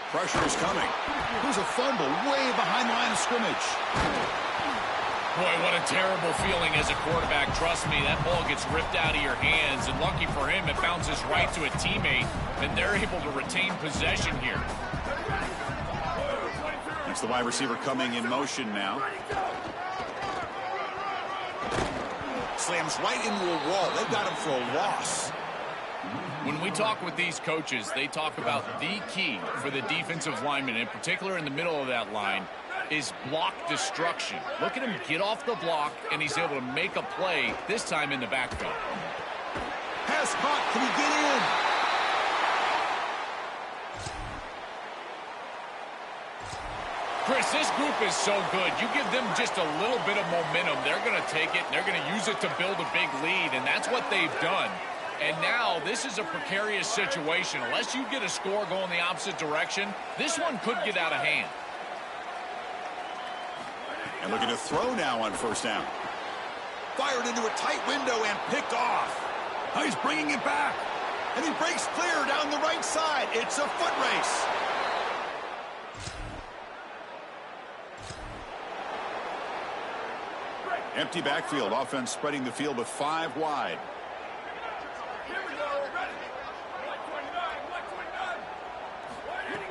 Pressure is coming. There's a fumble way behind the line of scrimmage. Boy, what a terrible feeling as a quarterback. Trust me, that ball gets ripped out of your hands, and lucky for him, it bounces right to a teammate, and they're able to retain possession here. That's the wide receiver coming in motion now. Slams right into a wall. They've got him for a loss. When we talk with these coaches, they talk about the key for the defensive lineman, in particular in the middle of that line, is block destruction. Look at him get off the block, and he's able to make a play, this time in the backfield. Pass caught. Can he get in? Chris, this group is so good. You give them just a little bit of momentum, they're going to take it, and they're going to use it to build a big lead, and that's what they've done. And now this is a precarious situation. Unless you get a score going the opposite direction, this one could get out of hand. And looking to throw now on first down. Fired into a tight window and picked off. He's bringing it back. And he breaks clear down the right side. It's a foot race. Empty backfield. Offense spreading the field with 5 wide.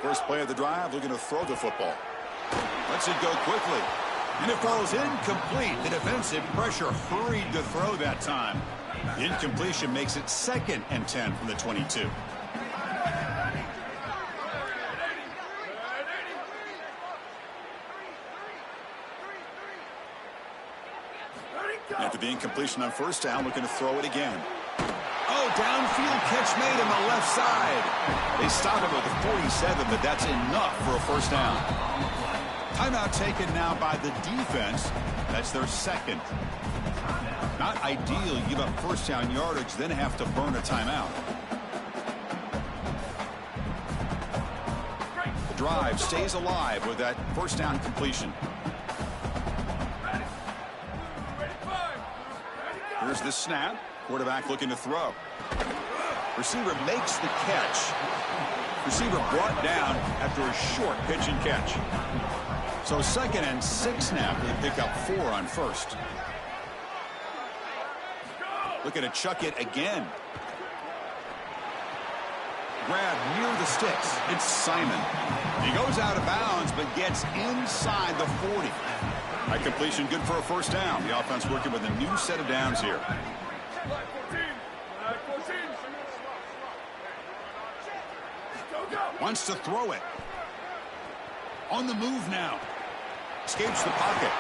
First play of the drive, looking to throw the football. Lets it go quickly. And it falls incomplete. The defensive pressure hurried to throw that time. The incompletion makes it 2nd and 10 from the 22. After the incompletion on first down, looking to throw it again. Oh, downfield catch made on the left side. They stop him at the 47, but that's enough for a first down. Timeout taken now by the defense. That's their 2nd. Not ideal. You give up first down yardage, then have to burn a timeout. The drive stays alive with that first down completion. Here's the snap. Quarterback looking to throw. Receiver makes the catch. Receiver brought down after a short pitch and catch. So 2nd and 6 now. They pick up 4 on first. Looking to chuck it again. Grab near the sticks. It's Simon. He goes out of bounds but gets inside the 40. That completion good for a first down. The offense working with a new set of downs here. Wants to throw it. On the move now. Escapes the pocket.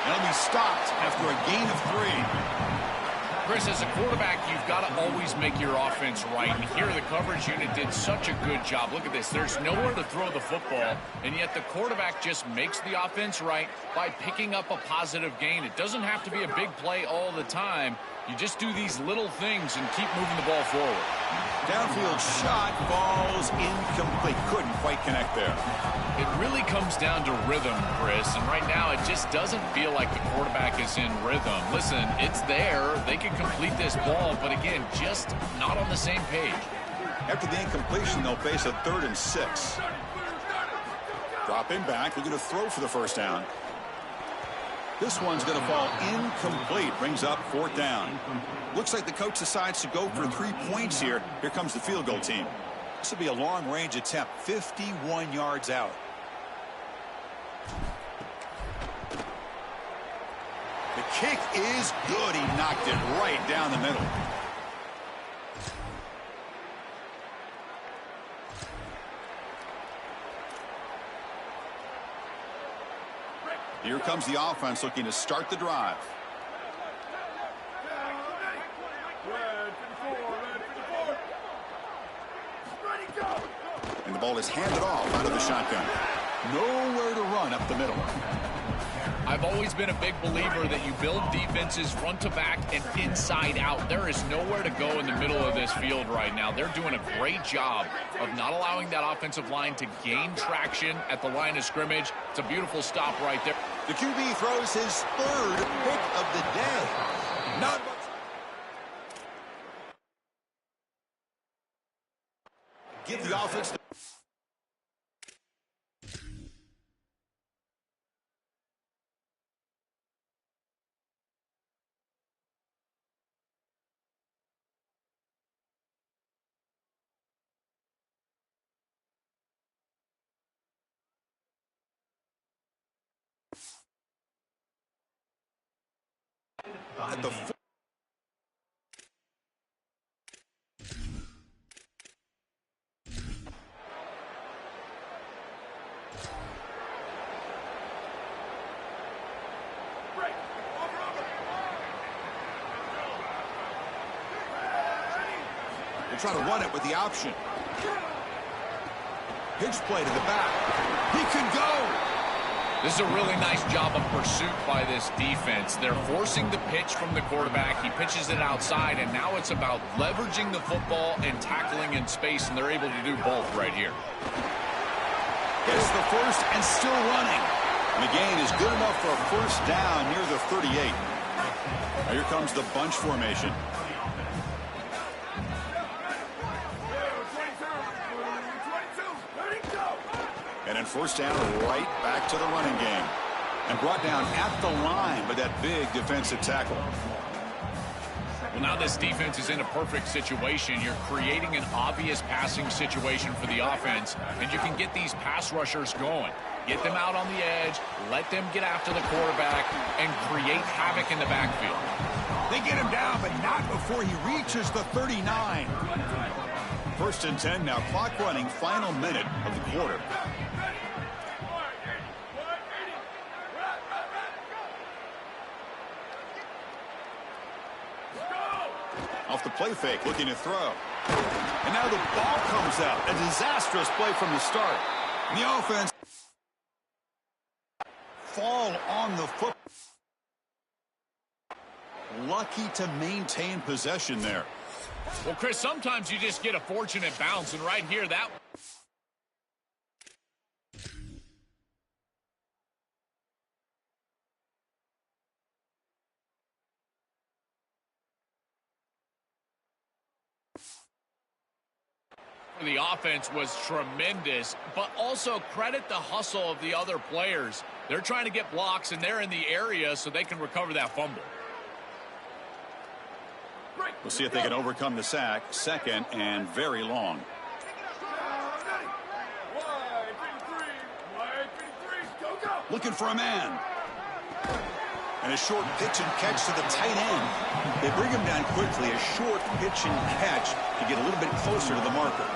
And he'll be stopped after a gain of 3. Chris, as a quarterback, you've got to always make your offense right. And here, the coverage unit did such a good job. Look at this. There's nowhere to throw the football, and yet the quarterback just makes the offense right by picking up a positive gain. It doesn't have to be a big play all the time. You just do these little things and keep moving the ball forward. Downfield shot falls incomplete. Couldn't quite connect there. It really comes down to rhythm, Chris, and right now it just doesn't feel like the quarterback is in rhythm. Listen, it's there. They can complete this ball, but again, just not on the same page. After the incompletion, they'll face a 3rd and 6. Dropping back, looking to throw for the first down. This one's going to fall incomplete. Brings up 4th down. Looks like the coach decides to go for 3 points here. Here comes the field goal team. This will be a long-range attempt, 51 yards out. The kick is good. He knocked it right down the middle. Here comes the offense looking to start the drive. And the ball is handed off out of the shotgun. Nowhere to run up the middle. I've always been a big believer that you build defenses front to back and inside out. There is nowhere to go in the middle of this field right now. They're doing a great job of not allowing that offensive line to gain traction at the line of scrimmage. It's a beautiful stop right there. The QB throws his 3rd pick of the day. Not much. Give the offense the at the They try to run it with the option. Pitch play to the back. He can go. This is a really nice job of pursuit by this defense. They're forcing the pitch from the quarterback. He pitches it outside, and now it's about leveraging the football and tackling in space, and they're able to do both right here. Gets the first and still running. And the gain is good enough for a first down near the 38. Now here comes the bunch formation. And then first down, right back to the running game. And brought down at the line by that big defensive tackle. Well, now this defense is in a perfect situation. You're creating an obvious passing situation for the offense, and you can get these pass rushers going. Get them out on the edge, let them get after the quarterback, and create havoc in the backfield. They get him down, but not before he reaches the 39. First and 10 now, clock running, final minute of the quarter. Off the play fake, looking to throw. And now the ball comes out. A disastrous play from the start. And the offense fall on the foot. Lucky to maintain possession there. Well, Chris, sometimes you just get a fortunate bounce, and right here, that... The offense was tremendous, but also credit the hustle of the other players. They're trying to get blocks, and they're in the area so they can recover that fumble. We'll see if they can overcome the sack. Second and very long. Looking for a man. And a short pitch and catch to the tight end. They bring him down quickly. A short pitch and catch to get a little bit closer to the marker.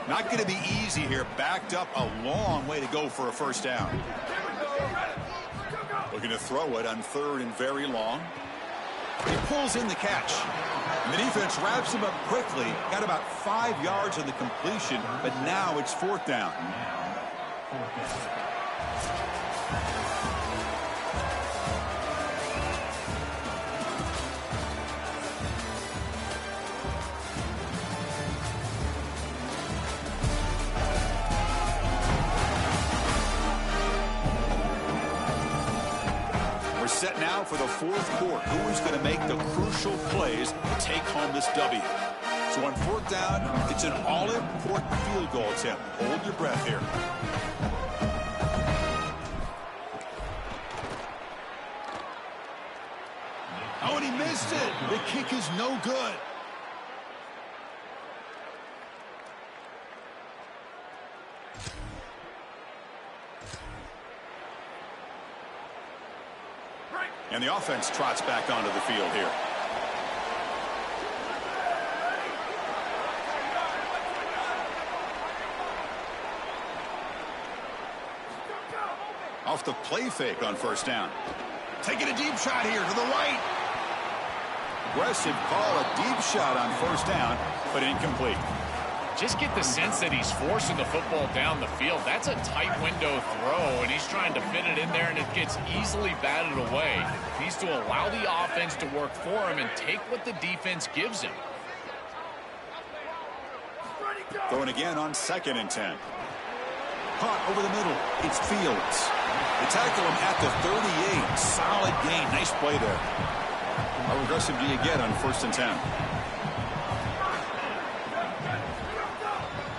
Not going to be easy here. Backed up a long way to go for a first down. Looking to throw it on third and very long. He pulls in the catch. And the defense wraps him up quickly. Got about 5 yards on the completion, but now it's fourth down. Set now for the fourth quarter. Who's going to make the crucial plays to take home this W? So on fourth down, it's an all-important field goal attempt. Hold your breath here. Oh, and he missed it. The kick is no good. And the offense trots back onto the field here. Off the play fake on first down. Taking a deep shot here to the right. Aggressive call, a deep shot on first down, but incomplete. Just get the sense that he's forcing the football down the field. That's a tight window throw, and he's trying to fit it in there, and it gets easily batted away. He needs to allow the offense to work for him and take what the defense gives him. Throwing again on second and 10. Caught over the middle. It's Fields. They tackle him at the 38. Solid gain. Nice play there. How aggressive do you get on first and 10?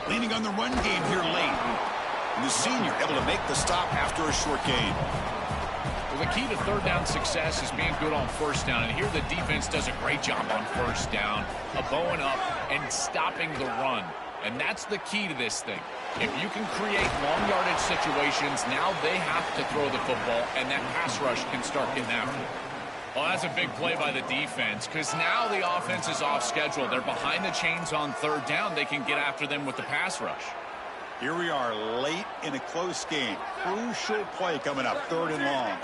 Leaning on the run game here late. And the senior able to make the stop after a short gain. Well, the key to third down success is being good on first down. And here the defense does a great job on first down, bowing up and stopping the run. And that's the key to this thing. If you can create long yardage situations, now they have to throw the football, and that pass rush can start getting after it. Well, that's a big play by the defense, because now the offense is off schedule. They're behind the chains on third down. They can get after them with the pass rush. Here we are late in a close game. Crucial play coming up, third and long.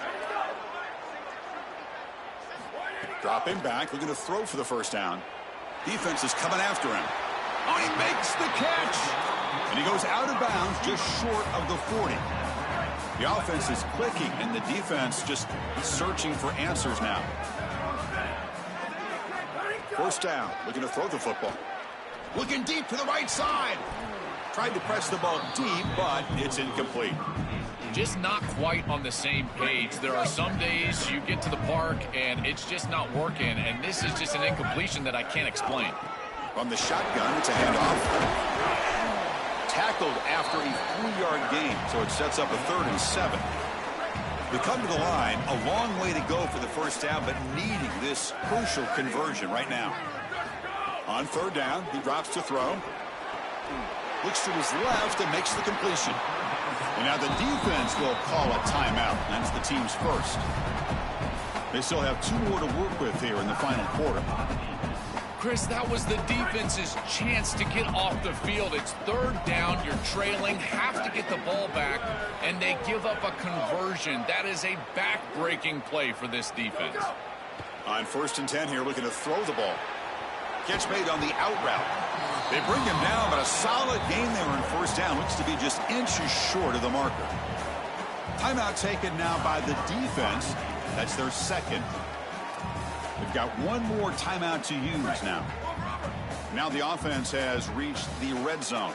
Dropping back, looking to throw for the first down. Defense is coming after him. Oh, he makes the catch. And he goes out of bounds just short of the 40. The offense is clicking, and the defense just searching for answers now. First down, looking to throw the football. Looking deep to the right side. Tried to press the ball deep, but it's incomplete. Just not quite on the same page. There are some days you get to the park, and it's just not working, and this is just an incompletion that I can't explain. From the shotgun, it's a handoff. Tackled after a 3-yard gain, so it sets up a 3rd and 7. We come to the line, a long way to go for the first down, but needing this crucial conversion right now. On 3rd down, he drops to throw. Looks to his left and makes the completion. And now the defense will call a timeout. That's the team's first. They still have 2 more to work with here in the final quarter. Chris, that was the defense's chance to get off the field. It's 3rd down, you're trailing, have to get the ball back, and they give up a conversion. That is a back-breaking play for this defense. On 1st and 10 here, looking to throw the ball. Catch made on the out route. They bring him down, but a solid gain there in 1st down. Looks to be just inches short of the marker. Timeout taken now by the defense. That's their 2nd. They've got 1 more timeout to use now. Now the offense has reached the red zone.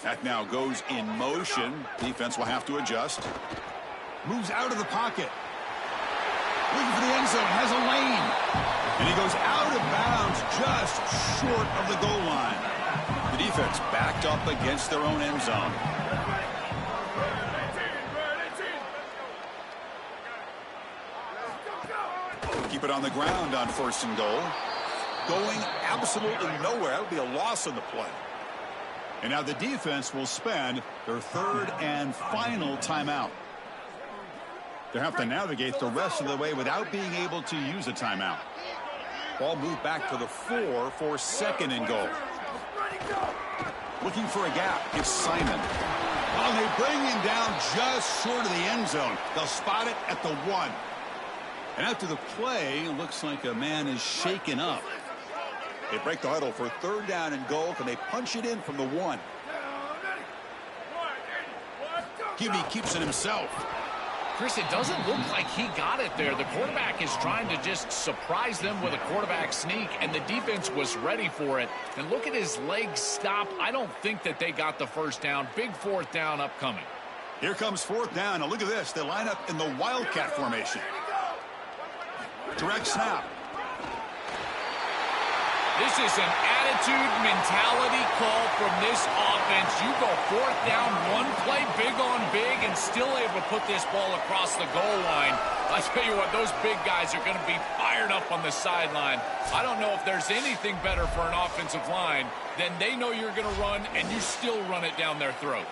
That now goes in motion. Defense will have to adjust. Moves out of the pocket. Looking for the end zone. Has a lane. And he goes out of bounds just short of the goal line. The defense backed up against their own end zone. Keep it on the ground on 1st and goal. Going absolutely nowhere. That would be a loss on the play. And now the defense will spend their 3rd and final timeout. They have to navigate the rest of the way without being able to use a timeout. Ball moved back to the 4 for 2nd and goal. Looking for a gap. It's Simon. Oh, they bring him down just short of the end zone. They'll spot it at the 1. And after the play, it looks like a man is shaken up. They break the huddle for 3rd down and goal. Can they punch it in from the 1? QB keeps it himself. Chris, it doesn't look like he got it there. The quarterback is trying to just surprise them with a quarterback sneak, and the defense was ready for it. And look at his legs stop. I don't think that they got the 1st down. Big 4th down upcoming. Here comes 4th down. Now look at this. They line up in the Wildcat formation. Direct snap. This is an attitude mentality call from this offense. You go 4th down, 1 play, big on big, and still able to put this ball across the goal line. I tell you what, those big guys are going to be fired up on the sideline. I don't know if there's anything better for an offensive line than they know you're going to run, and you still run it down their throat.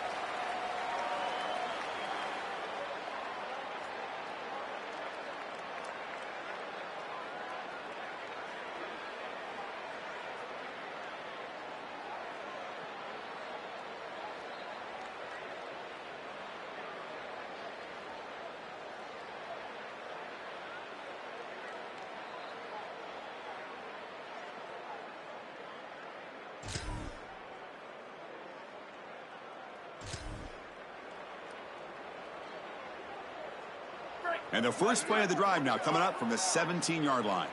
And the first play of the drive now coming up from the 17-yard line.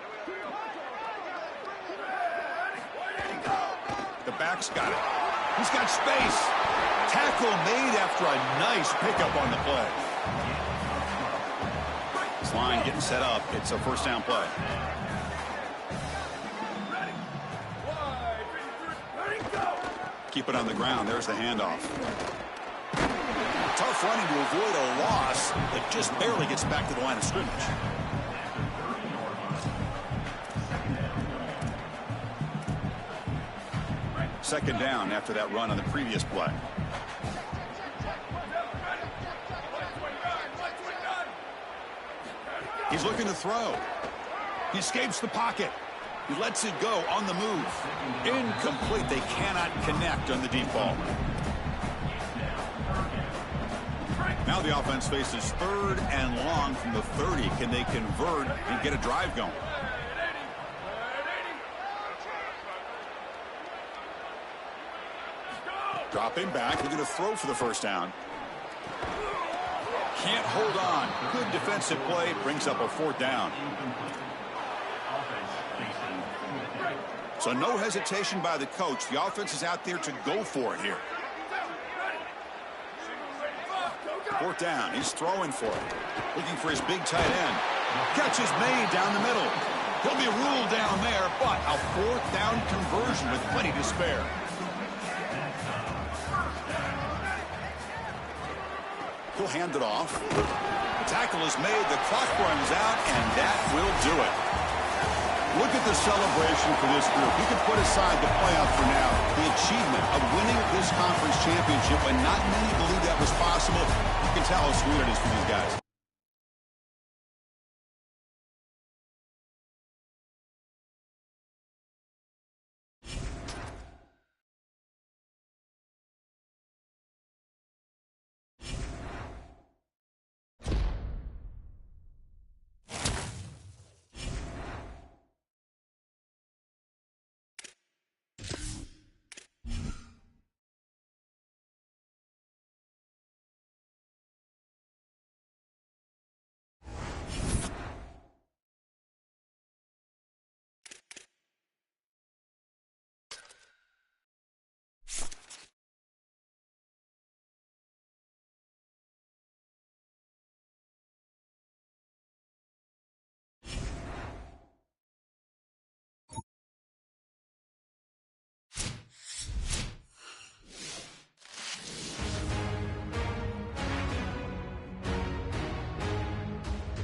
The back's got it. He's got space. Tackle made after a nice pickup on the play. This line getting set up. It's a 1st down play. Keep it on the ground. There's the handoff. Tough running to avoid a loss that just barely gets back to the line of scrimmage. Second down after that run on the previous play. He's looking to throw. He escapes the pocket. He lets it go on the move. Incomplete. They cannot connect on the deep ball. Now the offense faces 3rd and long from the 30. Can they convert and get a drive going? Dropping back, they're going to throw for the first down. Can't hold on. Good defensive play, brings up a fourth down. So no hesitation by the coach. The offense is out there to go for it here. Fourth down. He's throwing for it. Looking for his big tight end. Catch is made down the middle. He'll be ruled down there, but a fourth down conversion with plenty to spare. He'll hand it off. The tackle is made. The clock runs out, and that will do it. Look at the celebration for this group. You can put aside the playoff for now. The achievement of winning this conference championship when not many believe that was possible. You can tell how sweet it is for these guys.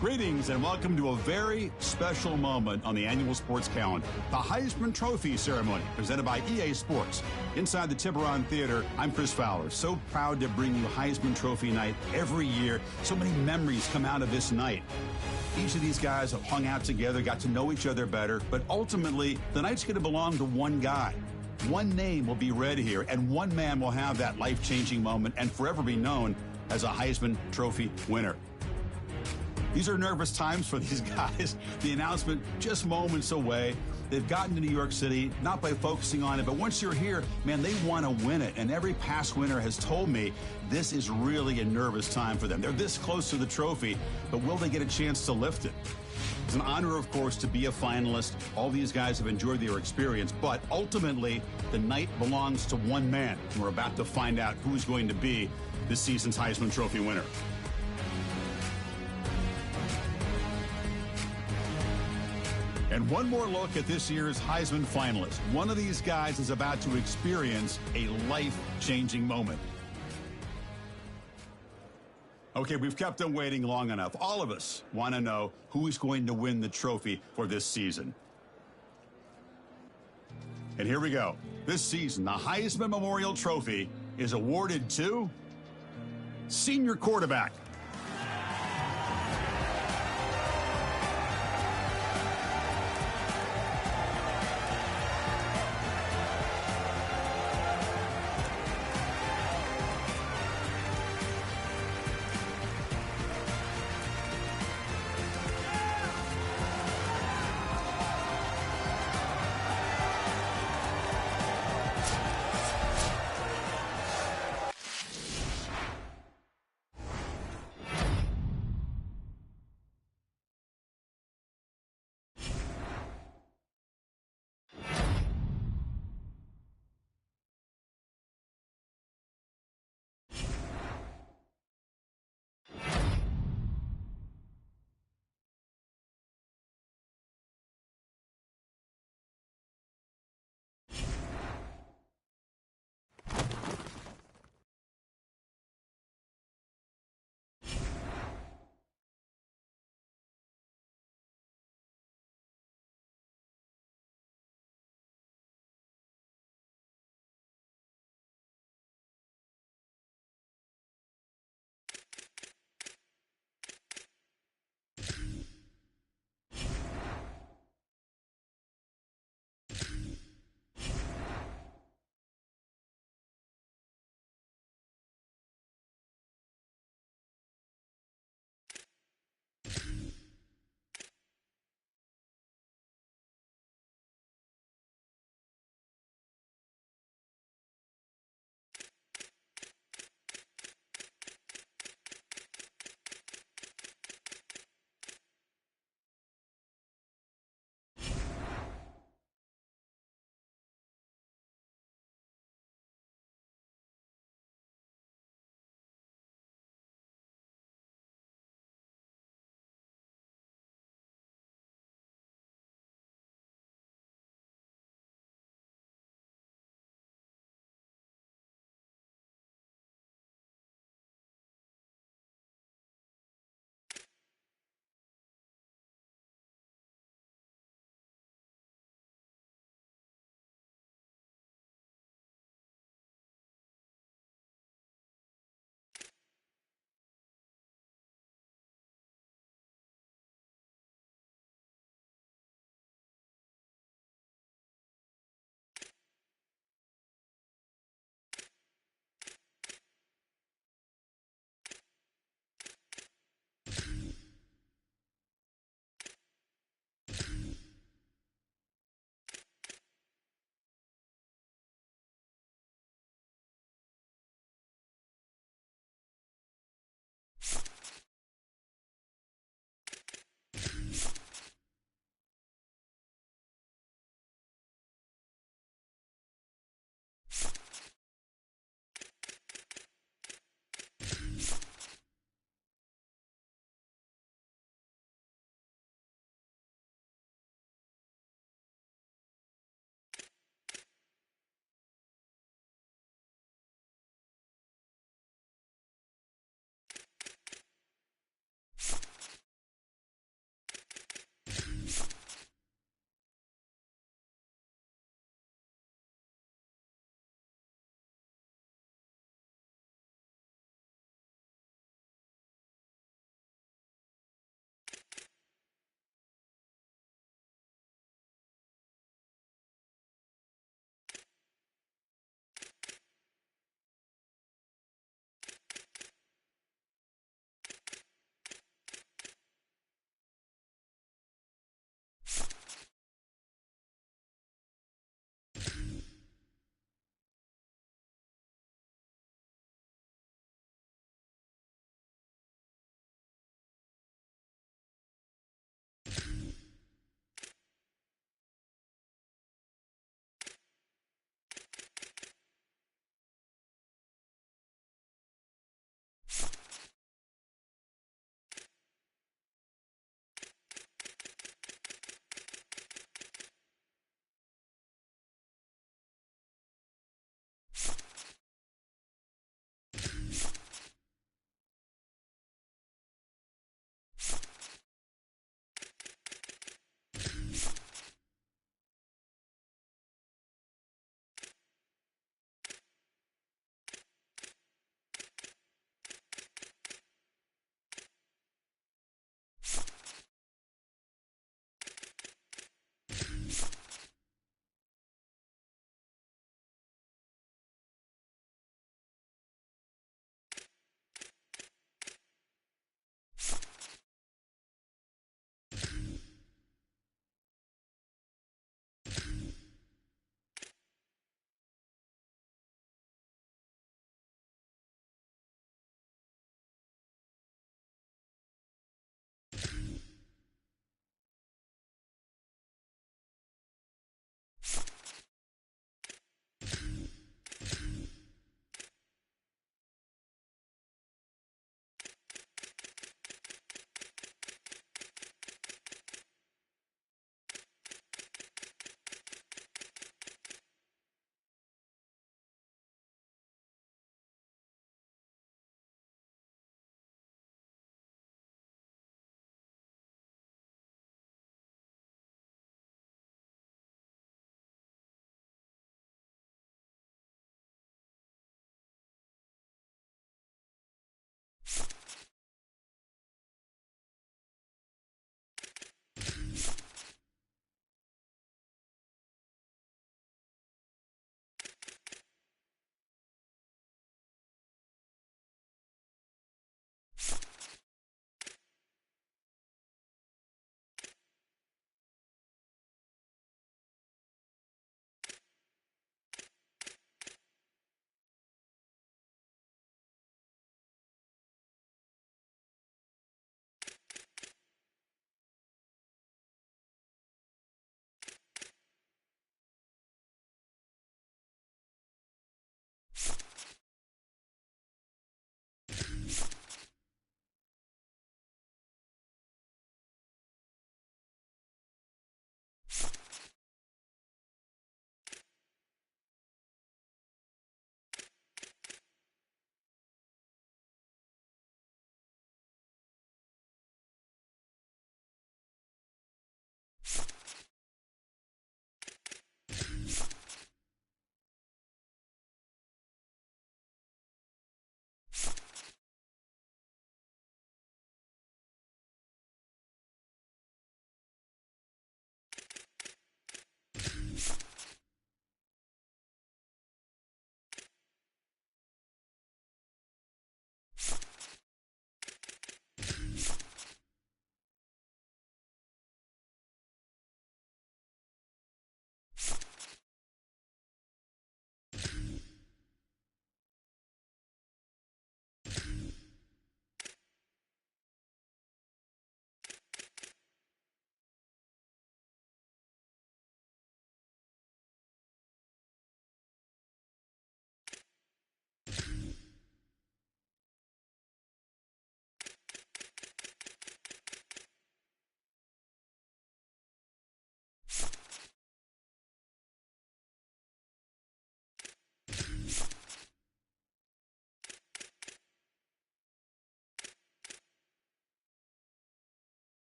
Greetings and welcome to a very special moment on the annual sports calendar. The Heisman Trophy ceremony presented by EA Sports. Inside the Tiburon Theater, I'm Chris Fowler. So proud to bring you Heisman Trophy night every year. So many memories come out of this night. Each of these guys have hung out together, got to know each other better, but ultimately the night's going to belong to one guy. One name will be read here, and one man will have that life-changing moment and forever be known as a Heisman Trophy winner. These are nervous times for these guys. The announcement just moments away. They've gotten to New York City, not by focusing on it, but once you're here, man, they want to win it. And every past winner has told me this is really a nervous time for them. They're this close to the trophy, but will they get a chance to lift it? It's an honor, of course, to be a finalist. All these guys have enjoyed their experience, but ultimately, the night belongs to one man. We're about to find out who's going to be this season's Heisman Trophy winner. And one more look at this year's Heisman finalist. One of these guys is about to experience a life-changing moment. Okay, we've kept them waiting long enough. All of us want to know who's going to win the trophy for this season. And here we go. This season, the Heisman Memorial Trophy is awarded to senior quarterback